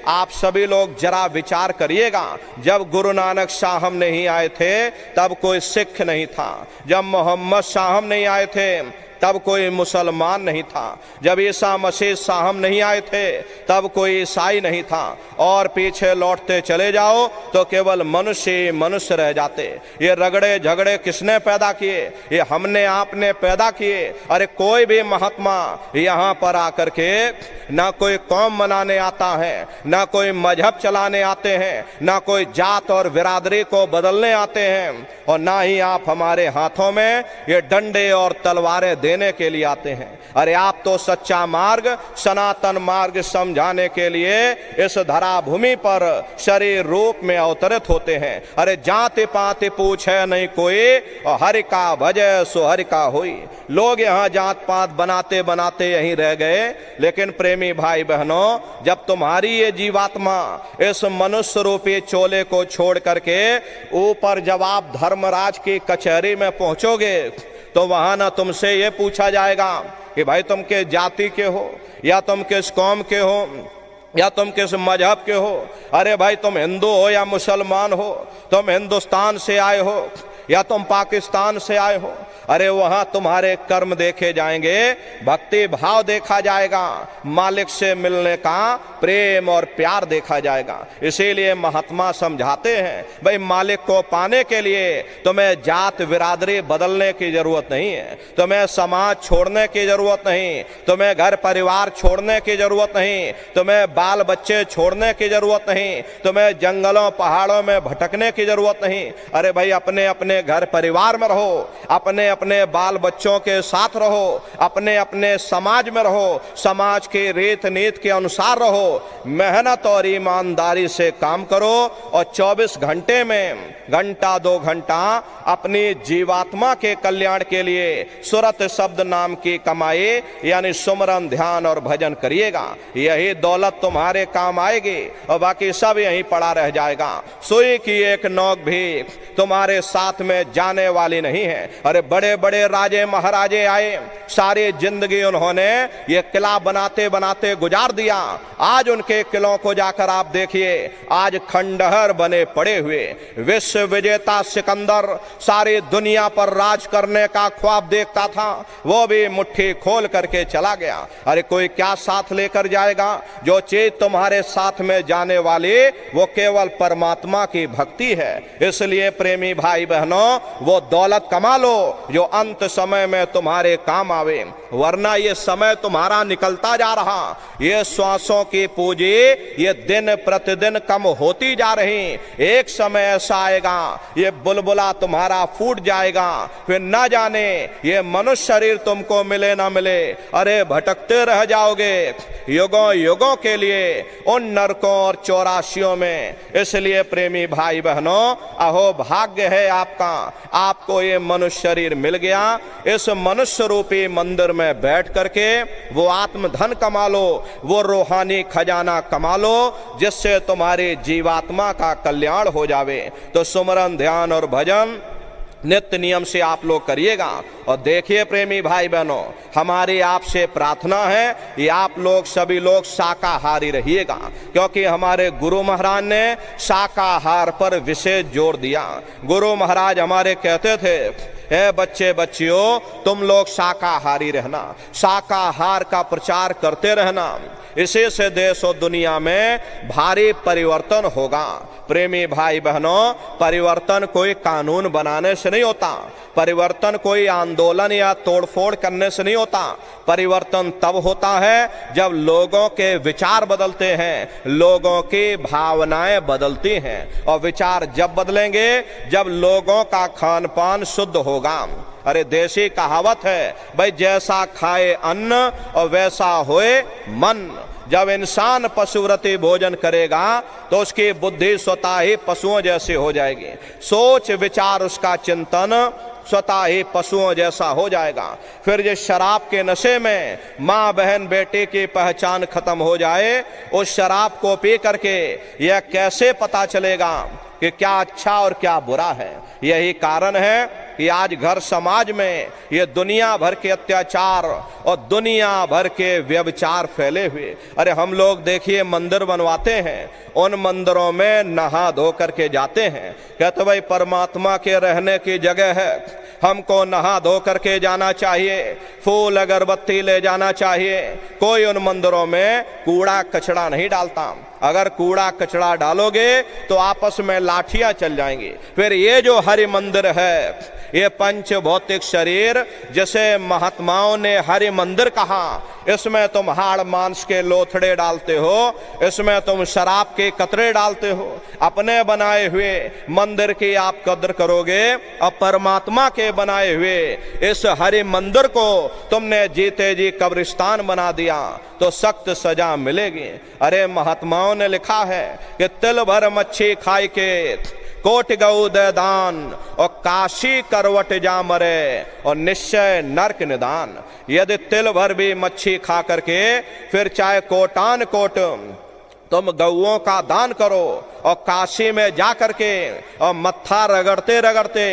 आप सभी लोग जरा विचार करिएगा। जब गुरु नानक साहब नहीं आए थे तब कोई सिख नहीं था, जब मोहम्मद साहब नहीं आए थे तब कोई मुसलमान नहीं था, जब ईसा मसीह साहब नहीं आए थे तब कोई ईसाई नहीं था, और पीछे लौटते चले जाओ तो केवल मनुष्य मनुष्य रह जाते। ये रगड़े झगड़े किसने पैदा किए? ये हमने आपने पैदा किए। अरे कोई भी महात्मा यहाँ पर आकर के ना कोई कौम मनाने आता है, ना कोई मजहब चलाने आते हैं, ना कोई जात और बिरादरी को बदलने आते हैं, और ना ही आप हमारे हाथों में ये डंडे और तलवारें देने के लिए आते हैं। अरे आप तो सच्चा मार्ग, सनातन मार्ग समझाने के लिए इस धरा भूमि पर शरीर रूप में अवतरित होते हैं। अरे जाति पाति पूछे नहीं कोई, और हरि का भजय सो हरि का होई। लोग यहाँ जात पात बनाते बनाते यहीं रह गए, लेकिन प्रेमी भाई बहनों, जब तुम्हारी ये जीवात्मा इस मनुष्य रूपी चोले को छोड़ करके ऊपर जब आप धर्मराज की कचहरी में पहुंचोगे तो वहां ना तुमसे ये पूछा जाएगा कि भाई तुम किस जाति के हो, या तुम किस कौम के हो, या तुम किस मजहब के हो। अरे भाई तुम हिंदू हो या मुसलमान हो, तुम हिंदुस्तान से आए हो या तुम पाकिस्तान से आए हो। अरे वहां तुम्हारे कर्म देखे जाएंगे, भक्ति भाव देखा जाएगा, मालिक से मिलने का प्रेम और प्यार देखा जाएगा। इसीलिए महात्मा समझाते हैं भाई मालिक को पाने के लिए तुम्हें जात बिरादरी बदलने की जरूरत नहीं है, तुम्हें समाज छोड़ने की जरूरत नहीं, तुम्हें घर परिवार छोड़ने की जरूरत नहीं, तुम्हें बाल बच्चे छोड़ने की जरूरत नहीं, तुम्हें जंगलों पहाड़ों में भटकने की जरूरत नहीं। अरे भाई अपने अपने घर परिवार में रहो, अपने अपने बाल बच्चों के साथ रहो, अपने अपने समाज में रहो, समाज के रीत नीति के अनुसार रहो, मेहनत और ईमानदारी से काम करो, और 24 घंटे में घंटा 2 घंटा अपनी जीवात्मा के कल्याण के लिए सुरत शब्द नाम की कमाई यानी सुमरन ध्यान और भजन करिएगा। यही दौलत तुम्हारे काम आएगी और बाकी सब यहीं पड़ा रह जाएगा। सुई की एक नोक भी तुम्हारे साथ में जाने वाली नहीं है। अरे बड़े बड़े राजे महाराजे आए, सारी जिंदगी उन्होंने ये किला बनाते बनाते गुजार दिया। आज उनके किलों को जाकर आप देखिए, आज खंडहर बने पड़े हुए। विश्व विजेता सिकंदर सारी दुनिया पर राज करने का ख्वाब देखता था, वो भी मुट्ठी खोल करके चला गया। अरे कोई क्या साथ लेकर जाएगा? जो चीज तुम्हारे साथ में जाने वाली वो केवल परमात्मा की भक्ति है। इसलिए प्रेमी भाई बहनों, बहनों, वो दौलत कमा लो जो अंत समय में तुम्हारे काम आवे, वरना ये समय तुम्हारा निकलता जा रहा, ये श्वासों की पूंजी ये दिन प्रतिदिन कम होती जा रही। एक समय ऐसा आएगा ये बुलबुला तुम्हारा फूट जाएगा, फिर ना जाने ये मनुष्य शरीर तुमको मिले ना मिले, अरे भटकते रह जाओगे युगों युगों के लिए उन नरकों और चौरासियों में। इसलिए प्रेमी भाई बहनों, अहो भाग्य है आपका, आपको ये मनुष्य शरीर मिल गया। इस मनुष्य रूपी मंदिर में बैठ करके वो आत्मधन कमा लो, वो रूहानी खजाना कमा लो, जिससे तुम्हारी जीवात्मा का कल्याण हो जावे। तो सुमरन, ध्यान और भजन नित्य नियम से आप लोग करिएगा। और देखिए प्रेमी भाई बहनों, हमारी आपसे प्रार्थना है कि आप लोग सभी लोग शाकाहारी रहिएगा, क्योंकि हमारे गुरु महाराज ने शाकाहार पर विशेष जोर दिया। गुरु महाराज हमारे कहते थे, ए बच्चे बच्चियों, तुम लोग शाकाहारी रहना, शाकाहार का प्रचार करते रहना, इसी से देश और दुनिया में भारी परिवर्तन होगा। प्रेमी भाई बहनों, परिवर्तन कोई कानून बनाने से नहीं होता, परिवर्तन कोई आंदोलन या तोड़फोड़ करने से नहीं होता। परिवर्तन तब होता है जब लोगों के विचार बदलते हैं, लोगों की भावनाएं बदलती हैं, और विचार जब बदलेंगे जब लोगों का खान पान शुद्ध होगा। अरे देसी कहावत है भाई, जैसा खाए अन्न और वैसा होए मन। जब इंसान पशुव्रती भोजन करेगा तो उसकी बुद्धि स्वतः ही पशुओं जैसी हो जाएगी, सोच विचार उसका चिंतन स्वतः ही पशुओं जैसा हो जाएगा। फिर जिस शराब के नशे में माँ बहन बेटे की पहचान खत्म हो जाए, उस शराब को पी करके यह कैसे पता चलेगा कि क्या अच्छा और क्या बुरा है। यही कारण है कि आज घर समाज में ये दुनिया भर के अत्याचार और दुनिया भर के व्यभिचार फैले हुए। अरे हम लोग देखिए मंदिर बनवाते हैं, उन मंदिरों में नहा धो करके जाते हैं, कहते भाई परमात्मा के रहने की जगह है, हमको नहा धो करके जाना चाहिए, फूल अगरबत्ती ले जाना चाहिए। कोई उन मंदिरों में कूड़ा कचड़ा नहीं डालता। अगर कूड़ा कचड़ा डालोगे तो आपस में लाठियां चल जाएंगी। फिर ये जो हरि मंदिर है, ये पंच भौतिक शरीर जैसे महात्माओं ने हरि मंदिर कहा, इसमें तुम हाड़ मांस के लोथड़े डालते हो, इसमें तुम शराब के कतरे डालते हो। अपने बनाए हुए मंदिर की आप कद्र करोगे, और परमात्मा के बनाए हुए इस हरि मंदिर को तुमने जीते जी कब्रिस्तान बना दिया तो सख्त सजा मिलेगी। अरे महात्माओं ने लिखा है कि तिल भर मच्छी खाई के कोट गऊ दे दान, और काशी करवट जा मरे और निश्चय नरक निदान। यदि तिल भर भी मच्छी खा करके फिर चाहे कोटान कोट तुम गऊओं का दान करो, और काशी में जा करके और मत्था रगड़ते रगड़ते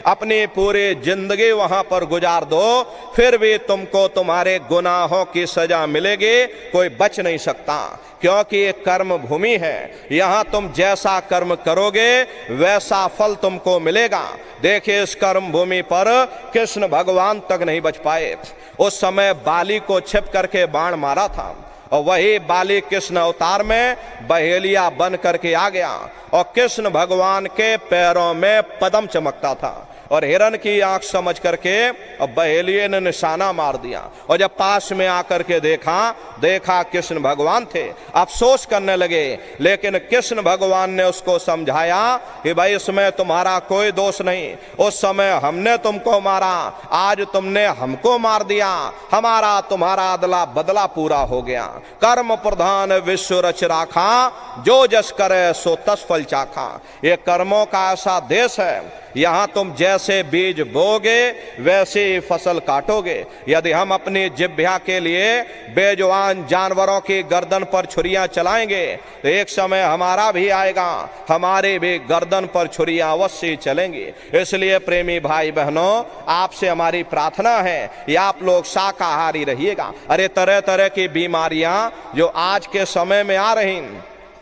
अपनी पूरी जिंदगी वहां पर गुजार दो, फिर भी तुमको तुम्हारे गुनाहों की सजा मिलेगी, कोई बच नहीं सकता। क्योंकि ये कर्म भूमि है, यहाँ तुम जैसा कर्म करोगे वैसा फल तुमको मिलेगा। देखिए इस कर्म भूमि पर कृष्ण भगवान तक नहीं बच पाए। उस समय बाली को छिप करके बाण मारा था, और वही बाली कृष्ण अवतार में बहेलिया बन करके आ गया, और कृष्ण भगवान के पैरों में पद्म चमकता था, और हिरण की आंख समझ करके और बहेलिये ने निशाना मार दिया। और जब पास में आकर के देखा कृष्ण भगवान थे, अफसोस करने लगे, लेकिन कृष्ण भगवान ने उसको समझाया कि भाई इसमें तुम्हारा कोई दोष नहीं, उस समय हमने तुमको मारा, आज तुमने हमको मार दिया, हमारा तुम्हारा अदला बदला पूरा हो गया। कर्म प्रधान विश्व रच राखा, जो जस करे सो तस फल चाखा। ये कर्मों का ऐसा देश है, यहाँ तुम जैसे बीज बोगे वैसे ही फसल काटोगे। यदि हम अपनी जिह्वा के लिए बेजुबान जानवरों की गर्दन पर छुरियां चलाएंगे तो एक समय हमारा भी आएगा, हमारे भी गर्दन पर छुरियां अवश्य चलेंगी। इसलिए प्रेमी भाई बहनों, आपसे हमारी प्रार्थना है कि आप लोग शाकाहारी रहिएगा। अरे तरह तरह की बीमारियां जो आज के समय में आ रही,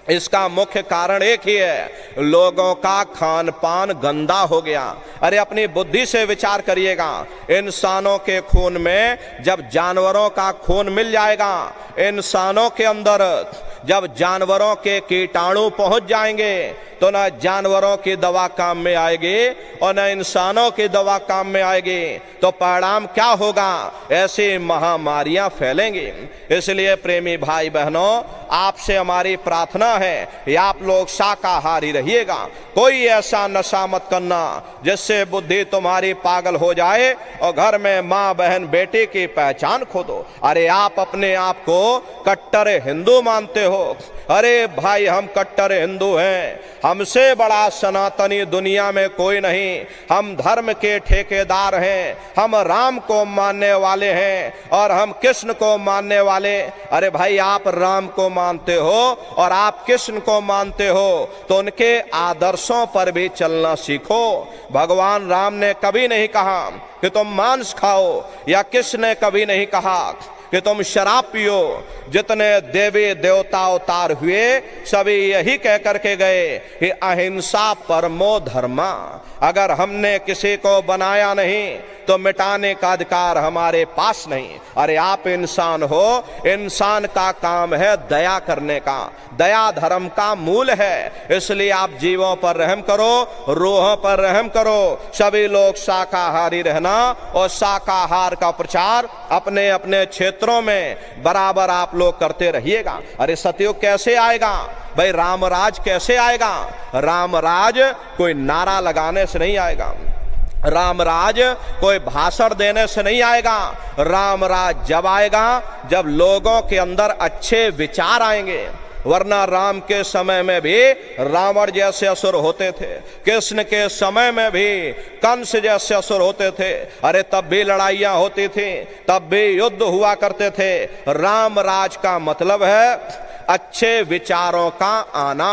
इसका मुख्य कारण एक ही है, लोगों का खान पान गंदा हो गया। अरे अपनी बुद्धि से विचार करिएगा, इंसानों के खून में जब जानवरों का खून मिल जाएगा, इंसानों के अंदर जब जानवरों के कीटाणु पहुंच जाएंगे, तो न जानवरों की दवा काम में आएगी और न इंसानों की दवा काम में आएगी। तो परिणाम क्या होगा? ऐसी महामारियां फैलेंगी। इसलिए प्रेमी भाई बहनों, आपसे हमारी प्रार्थना है कि आप लोग शाकाहारी रहिएगा। कोई ऐसा नशा मत करना जिससे बुद्धि तुम्हारी पागल हो जाए और घर में माँ बहन बेटे की पहचान खो दो। अरे आप अपने आप को कट्टर हिंदू मानते हो। अरे भाई, हम कट्टर हिंदू हैं, हमसे बड़ा सनातनी दुनिया में कोई नहीं। हम धर्म के ठेकेदार हैं, हम राम को मानने वाले हैं और हम कृष्ण को मानने वाले। अरे भाई, आप राम को मानते हो और आप कृष्ण को मानते हो तो उनके आदर्शों पर भी चलना सीखो। भगवान राम ने कभी नहीं कहा कि तुम मांस खाओ, या कृष्ण ने कभी नहीं कहा कि तुम शराब पियो। जितने देवी देवता अवतार हुए सभी यही कह करके गए कि अहिंसा परमो धर्मा। अगर हमने किसी को बनाया नहीं तो मिटाने का अधिकार हमारे पास नहीं। अरे आप इंसान हो, इंसान का काम है दया करने का। दया धर्म का मूल है। इसलिए आप जीवों पर रहम करो, रूहों पर रहम करो। सभी लोग शाकाहारी रहना और शाकाहार का प्रचार अपने अपने क्षेत्रों में बराबर आप लोग करते रहिएगा। अरे सतयुग कैसे आएगा भाई? रामराज कैसे आएगा? रामराज कोई नारा लगाने से नहीं आएगा, रामराज कोई भाषण देने से नहीं आएगा। रामराज जब आएगा जब लोगों के अंदर अच्छे विचार आएंगे। वरना राम के समय में भी रावण जैसे असुर होते थे, कृष्ण के समय में भी कंस जैसे असुर होते थे। अरे तब भी लड़ाइयां होती थी, तब भी युद्ध हुआ करते थे। रामराज का मतलब है अच्छे विचारों का आना।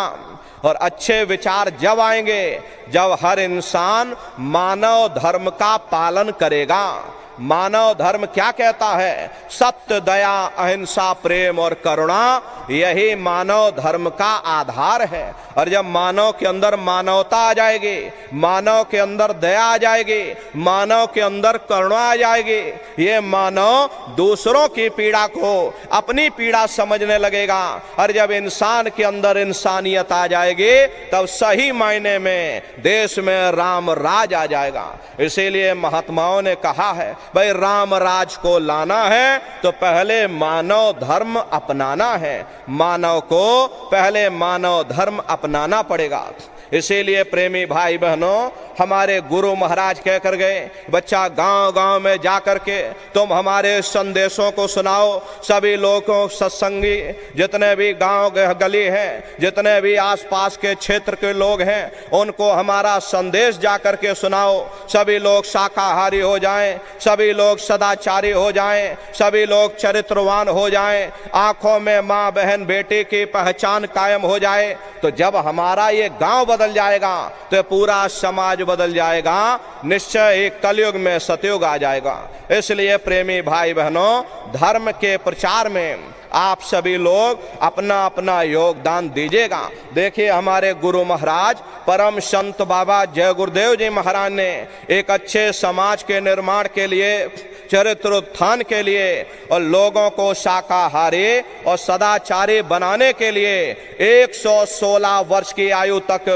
और अच्छे विचार जब आएंगे जब हर इंसान मानव धर्म का पालन करेगा। मानव धर्म क्या कहता है? सत्य, दया, अहिंसा, प्रेम और करुणा, यही मानव धर्म का आधार है। और जब मानव के अंदर मानवता आ जाएगी, मानव के अंदर दया आ जाएगी, मानव के अंदर करुणा आ जाएगी, ये मानव दूसरों की पीड़ा को अपनी पीड़ा समझने लगेगा। और जब इंसान के अंदर इंसानियत आ जाएगी तब सही मायने में देश में राम राज आ जाएगा। इसीलिए महात्माओं ने कहा है भाई, राम राज को लाना है तो पहले मानव धर्म अपनाना है। मानव को पहले मानव धर्म अपनाना पड़ेगा। इसीलिए प्रेमी भाई बहनों, हमारे गुरु महाराज कह कर गए, बच्चा गांव गांव में जाकर के तुम हमारे संदेशों को सुनाओ। सभी लोगों, सत्संगी जितने भी गांव गली हैं, जितने भी आसपास के क्षेत्र के लोग हैं, उनको हमारा संदेश जाकर के सुनाओ। सभी लोग शाकाहारी हो जाएं, सभी लोग सदाचारी हो जाएं, सभी लोग चरित्रवान हो जाएं, आंखों में माँ बहन बेटे की पहचान कायम हो जाए। तो जब हमारा ये गांव बदल जाएगा तो पूरा समाज बदल जाएगा। निश्चय एक कलयुग में सतयुग आ जाएगा। इसलिए प्रेमी भाई बहनों, धर्म के प्रचार में आप सभी लोग अपना अपना योगदान दीजिएगा। देखिए, हमारे गुरु महाराज परम संत बाबा जय गुरुदेव जी महाराज ने एक अच्छे समाज के निर्माण के लिए, चरित्र उत्थान के लिए और लोगों को शाकाहारी और सदाचारी बनाने के लिए 116 वर्ष की आयु तक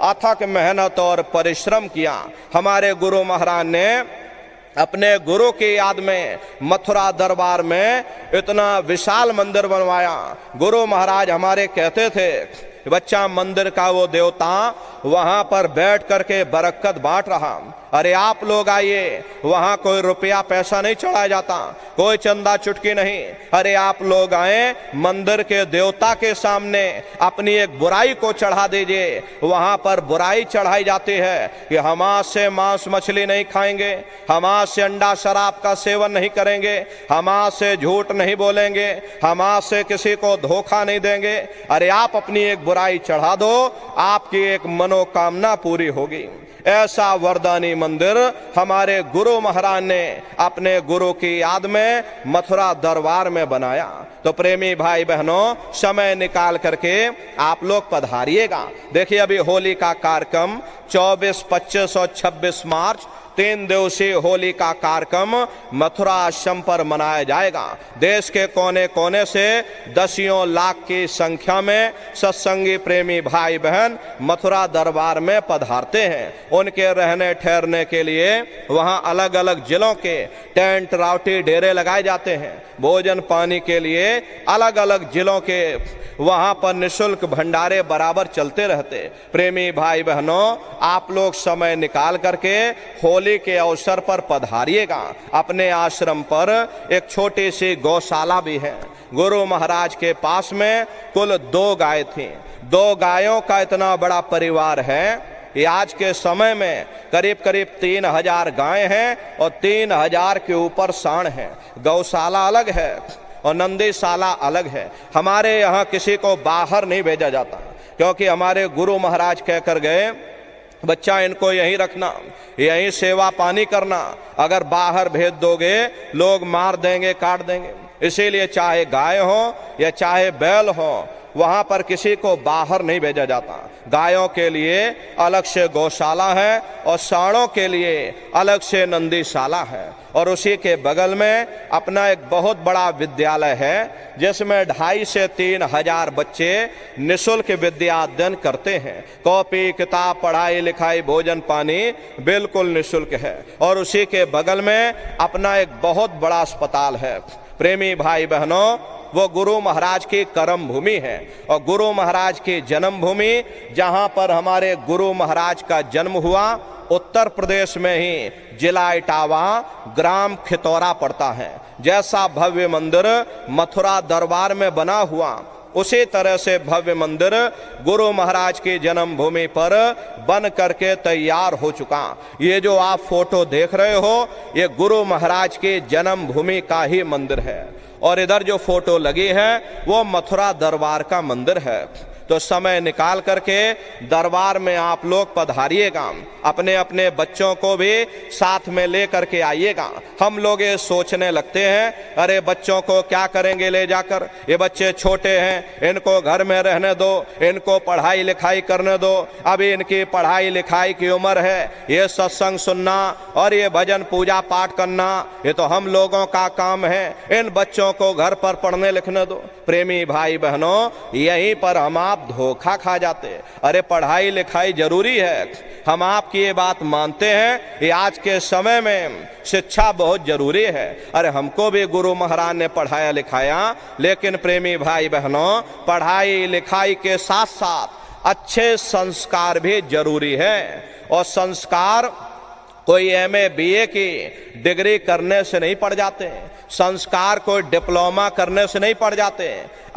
अथक मेहनत और परिश्रम किया। हमारे गुरु महाराज ने अपने गुरु की याद में मथुरा दरबार में इतना विशाल मंदिर बनवाया। गुरु महाराज हमारे कहते थे, बच्चा, मंदिर का वो देवता वहां पर बैठ करके बरकत बांट रहा। अरे आप लोग आइए, वहां कोई रुपया पैसा नहीं चढ़ाया जाता, कोई चंदा चुटकी नहीं। अरे आप लोग आए, मंदिर के देवता के सामने अपनी एक बुराई को चढ़ा दीजिए। वहां पर बुराई चढ़ाई जाती है कि हम आज से मांस मछली नहीं खाएंगे, हम आज से अंडा शराब का सेवन नहीं करेंगे, हम आज से झूठ नहीं बोलेंगे, हम आज से किसी को धोखा नहीं देंगे। अरे आप अपनी एक बुराई चढ़ा दो, आपकी एक मनोकामना पूरी होगी। ऐसा वरदानी मंदिर हमारे गुरु महाराज ने अपने गुरु की याद में मथुरा दरबार में बनाया। तो प्रेमी भाई बहनों, समय निकाल करके आप लोग पधारिएगा। देखिए, अभी होली का कार्यक्रम 24, 25 और 26 मार्च 3 दिवसीय होली का कार्यक्रम मथुरा आश्रम पर मनाया जाएगा। देश के कोने कोने से दसियों लाख की संख्या में सत्संगी प्रेमी भाई बहन मथुरा दरबार में पधारते हैं। उनके रहने ठहरने के लिए वहां अलग अलग जिलों के टेंट रावटी डेरे लगाए जाते हैं। भोजन पानी के लिए अलग अलग जिलों के वहां पर निःशुल्क भंडारे बराबर चलते रहते। प्रेमी भाई बहनों, आप लोग समय निकाल करके होली के अवसर पर पधारिएगा। अपने आश्रम पर एक छोटी सी गौशाला भी है। गुरु महाराज के पास में कुल 2 गाय थी। 2 गायों का इतना बड़ा परिवार है। ये आज के समय में करीब करीब 3000 गाय हैं और 3000 के ऊपर सांड हैं। गौशाला अलग है और नंदीशाला अलग है। हमारे यहाँ किसी को बाहर नहीं भेजा जाता, क्योंकि हमारे गुरु महाराज कहकर गए, बच्चा इनको यहीं रखना, यहीं सेवा पानी करना, अगर बाहर भेज दोगे लोग मार देंगे, काट देंगे। इसीलिए चाहे गाय हो या चाहे बैल हो, वहां पर किसी को बाहर नहीं भेजा जाता। गायों के लिए अलग से गौशाला है और सांडों के लिए अलग से नंदीशाला है। और उसी के बगल में अपना एक बहुत बड़ा विद्यालय है, जिसमें 2,500 से 3,000 बच्चे निःशुल्क विद्या अध्ययन करते हैं। कॉपी किताब, पढ़ाई लिखाई, भोजन पानी बिल्कुल निःशुल्क है। और उसी के बगल में अपना एक बहुत बड़ा अस्पताल है। प्रेमी भाई बहनों, वो गुरु महाराज की कर्म भूमि है और गुरु महाराज की जन्म भूमि, जहां पर हमारे गुरु महाराज का जन्म हुआ, उत्तर प्रदेश में ही जिला इटावा, ग्राम खितौरा पड़ता है। जैसा भव्य मंदिर मथुरा दरबार में बना हुआ, उसी तरह से भव्य मंदिर गुरु महाराज की जन्मभूमि पर बन करके तैयार हो चुका। ये जो आप फोटो देख रहे हो, ये गुरु महाराज की जन्मभूमि का ही मंदिर है। और इधर जो फोटो लगी है वो मथुरा दरबार का मंदिर है। तो समय निकाल करके दरबार में आप लोग पधारिएगा। अपने अपने बच्चों को भी साथ में ले करके आइएगा। हम लोग ये सोचने लगते हैं, अरे बच्चों को क्या करेंगे ले जाकर, ये बच्चे छोटे हैं, इनको घर में रहने दो, इनको पढ़ाई लिखाई करने दो, अभी इनकी पढ़ाई लिखाई की उम्र है। ये सत्संग सुनना और ये भजन पूजा पाठ करना, ये तो हम लोगों का काम है। इन बच्चों को घर पर पढ़ने लिखने दो। प्रेमी भाई बहनों, यहीं पर हम आप धोखा खा जाते। अरे पढ़ाई लिखाई जरूरी है, हम आपकी ये बात मानते हैं। ये आज के समय में शिक्षा बहुत जरूरी है। अरे हमको भी गुरु महाराज ने पढ़ाया लिखाया, लेकिन प्रेमी भाई बहनों, पढ़ाई लिखाई के साथ साथ अच्छे संस्कार भी जरूरी है। और संस्कार कोई MA BA की डिग्री करने से नहीं पड़ जाते। संस्कार कोई डिप्लोमा करने से नहीं पड़ जाते।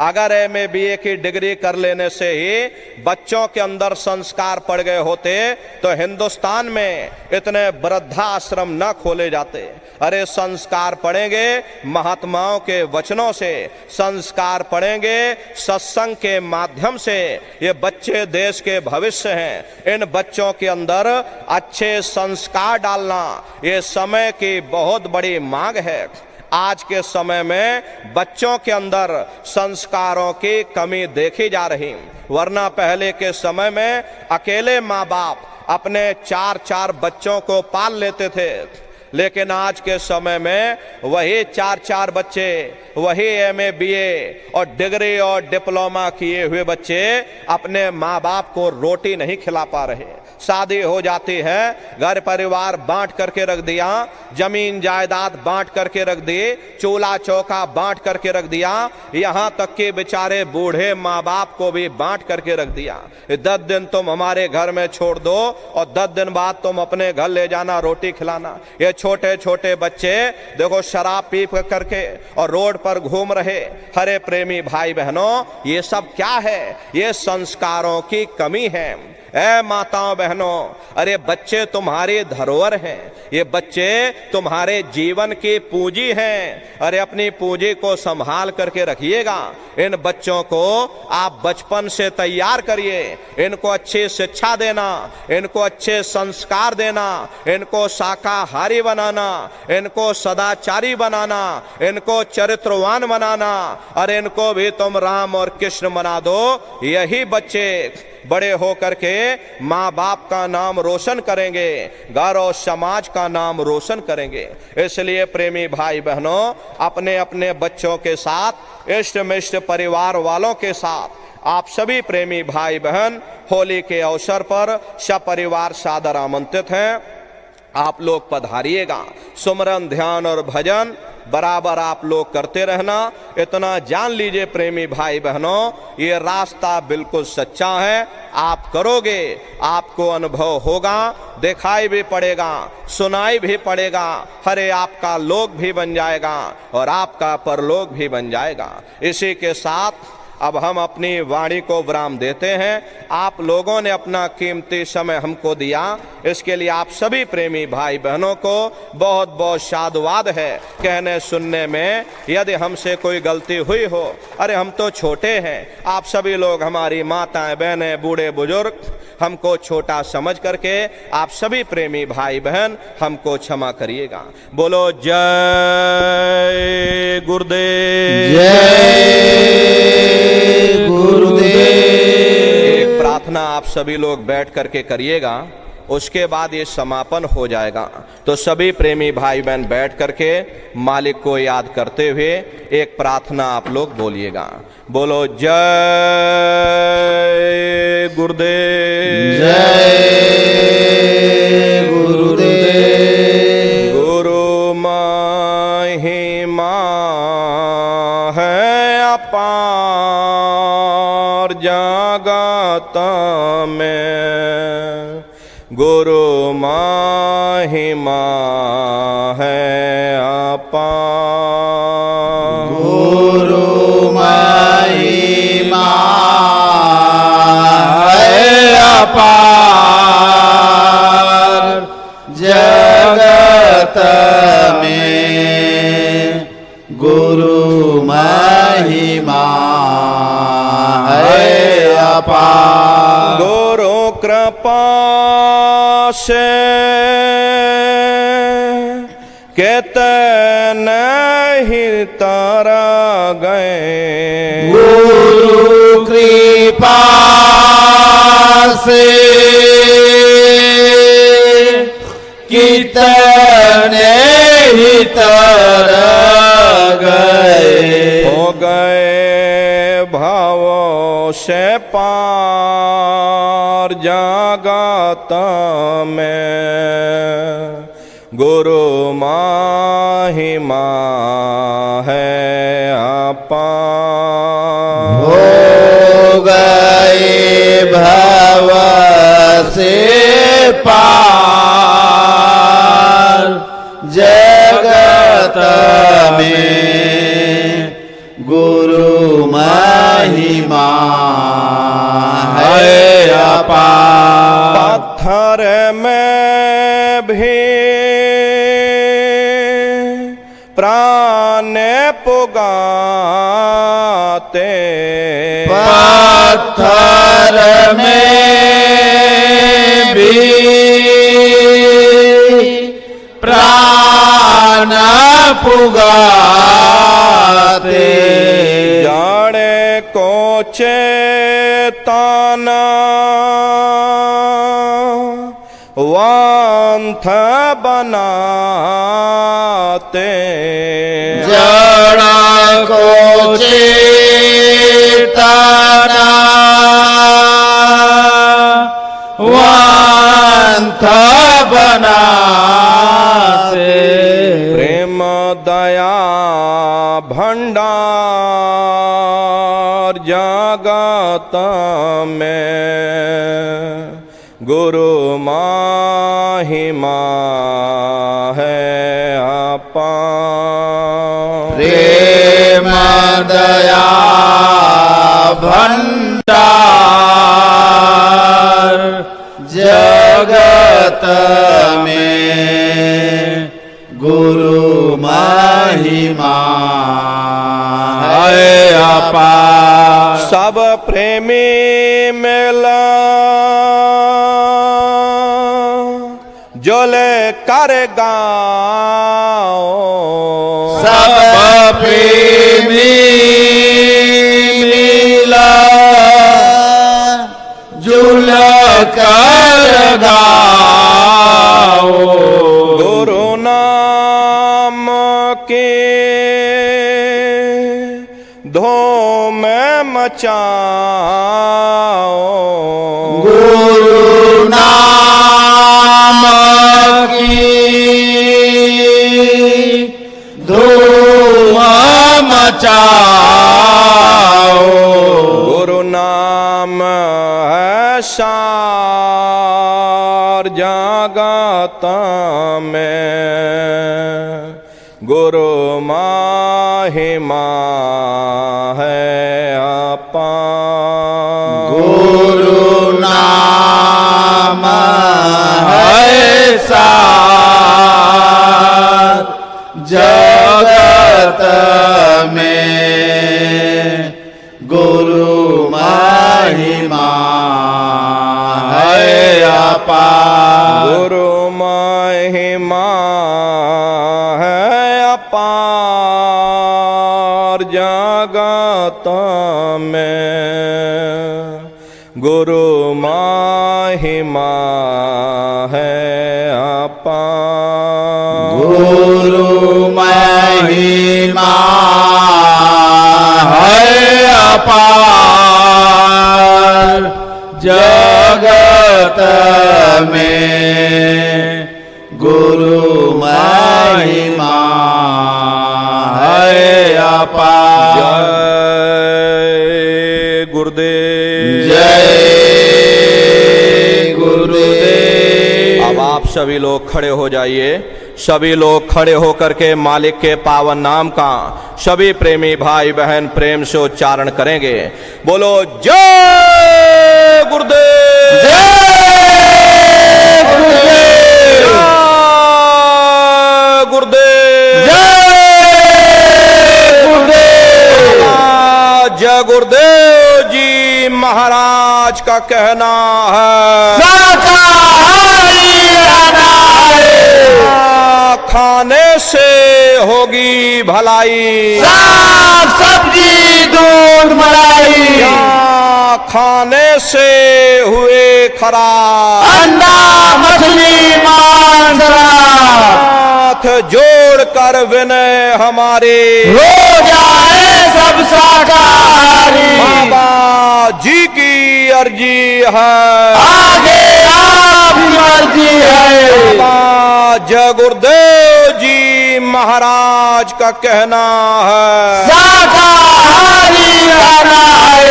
अगर MA BA की डिग्री कर लेने से ही बच्चों के अंदर संस्कार पड़ गए होते तो हिंदुस्तान में इतने वृद्धाश्रम न खोले जाते। अरे संस्कार पढ़ेंगे महात्माओं के वचनों से, संस्कार पढ़ेंगे सत्संग के माध्यम से। ये बच्चे देश के भविष्य हैं। इन बच्चों के अंदर अच्छे संस्कार डालना ये समय की बहुत बड़ी मांग है। आज के समय में बच्चों के अंदर संस्कारों की कमी देखी जा रही। वरना पहले के समय में अकेले माँ बाप अपने 4-4 बच्चों को पाल लेते थे, लेकिन आज के समय में वही 4-4 बच्चे, वही MA BA और डिग्री और डिप्लोमा किए हुए बच्चे अपने माँ बाप को रोटी नहीं खिला पा रहे। शादी हो जाती है, घर परिवार बांट करके रख दिया, जमीन जायदाद बांट करके रख दी, चूल्हा चौका बांट करके रख दिया, यहाँ तक कि बेचारे बूढ़े माँ बाप को भी बांट करके रख दिया। 10 दिन तुम हमारे घर में छोड़ दो और 10 दिन बाद तुम अपने घर ले जाना, रोटी खिलाना। ये छोटे छोटे बच्चे देखो शराब पी करके और रोड पर घूम रहे। हरे प्रेमी भाई बहनों, ये सब क्या है? ये संस्कारों की कमी है। ऐ माताओं बहनों, अरे बच्चे तुम्हारी धरोहर हैं, ये बच्चे तुम्हारे जीवन की पूंजी हैं। अरे अपनी पूंजी को संभाल करके रखिएगा। इन बच्चों को आप बचपन से तैयार करिए, इनको अच्छी शिक्षा देना, इनको अच्छे संस्कार देना, इनको शाकाहारी बनाना, इनको सदाचारी बनाना, इनको चरित्रवान बनाना। और इनको भी तुम राम और कृष्ण बना दो। यही बच्चे बड़े होकर के माँ बाप का नाम रोशन करेंगे, घर और समाज का नाम रोशन करेंगे। इसलिए प्रेमी भाई बहनों, अपने अपने बच्चों के साथ, इष्ट मिष्ट परिवार वालों के साथ आप सभी प्रेमी भाई बहन होली के अवसर पर सपरिवार सादर आमंत्रित हैं। आप लोग पधारिएगा। सुमरन, ध्यान और भजन बराबर आप लोग करते रहना। इतना जान लीजिए प्रेमी भाई बहनों, ये रास्ता बिल्कुल सच्चा है। आप करोगे, आपको अनुभव होगा, दिखाई भी पड़ेगा, सुनाई भी पड़ेगा। हरे आपका लोक भी बन जाएगा और आपका परलोक भी बन जाएगा। इसी के साथ अब हम अपनी वाणी को विराम देते हैं। आप लोगों ने अपना कीमती समय हमको दिया, इसके लिए आप सभी प्रेमी भाई बहनों को बहुत बहुत साधुवाद है। कहने सुनने में यदि हमसे कोई गलती हुई हो, अरे हम तो छोटे हैं, आप सभी लोग हमारी माताएं बहनें बूढ़े बुजुर्ग, हमको छोटा समझ करके आप सभी प्रेमी भाई बहन हमको क्षमा करिएगा। बोलो जय गुरुदेव, जय गुरुदेव। एक प्रार्थना आप सभी लोग बैठ करके करिएगा, उसके बाद ये समापन हो जाएगा। तो सभी प्रेमी भाई बहन बैठ करके मालिक को याद करते हुए एक प्रार्थना आप लोग बोलिएगा। बोलो जय गुरुदेव, जय गुरुदेव। गुरु महिमा है अपार जगत में, गुरु महिमा है अपार, गुरु महिमा है अपार जगत में, गुरु महिमा है अपार। गुरु कृपा से कितने ही तारा गए, गुरु कृपा से कितने ही तर गए, हो गए भावों से पार जगत में, गुरु महिमा है अपार। हो गए भव से पार जगत में, गुरु महिमा है अपार। पत्थर में भी प्राण पुगाते, पत्थर में भी प्राण पुगाते, जाने को चेतना वांथ बनाते, जड़ा को चेतना वांथ बनाते, प्रेम दया भंडार जगत में, गुरु महिमा है अपार। प्रेम दया भंडार जगत में, गुरु महिमा है अपार। सब प्रेमी मिला जोले कर गाओ, सब प्रेमी मिला जो धूम मचाओ गुरु नाम की धूम मचाओ। गुरु नाम है सार जगत में, गुरु महिमा है अपार। गुरु नाम है सार जगत में, गुरु महिमा है अपार। गुरु महिमा है अपार जगत में, गुरु महिमा है अपार। गुरु महिमा है अपार जगत में, गुरु महिमा है अपार। जय गुरुदेव। जय गुरुदेव। अब आप सभी लोग खड़े हो जाइए। सभी लोग खड़े होकर के मालिक के पावन नाम का सभी प्रेमी भाई बहन प्रेम से उच्चारण करेंगे। बोलो जय गुरुदेव। जय गुरुदेव। जय गुरुदेव। जय गुरुदेव। जय गुरुदेव जी महाराज का कहना है शाकाहारी रहना है, खाने से होगी भलाई, साग सब्जी दूध मलाई, यहाँ खाने से हुए खराब, अंडा मछली मांस हाथ जोड़ कर विनय हमारे हो जाए सब शाकाहारी। बाबा जी की अर्जी है, आगे आपकी मर्जी है। बाबा जय गुरुदेव जी महाराज का कहना है शाकाहारी रहना है।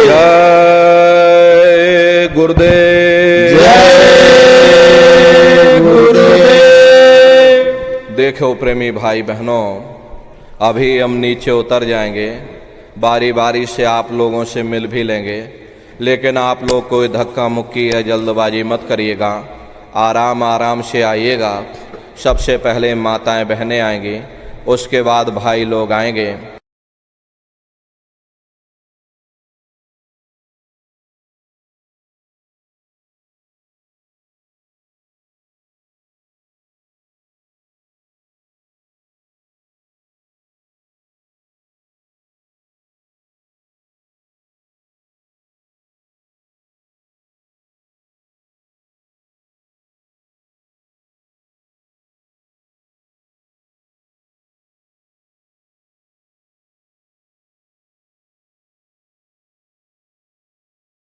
जय गुरुदेव। जय गुरुदेव। देखो प्रेमी भाई बहनों, अभी हम नीचे उतर जाएंगे, बारी बारी से आप लोगों से मिल भी लेंगे, लेकिन आप लोग कोई धक्का मुक्की या जल्दबाजी मत करिएगा। आराम आराम से आइएगा। सबसे पहले माताएं बहनें आएंगी, उसके बाद भाई लोग आएंगे।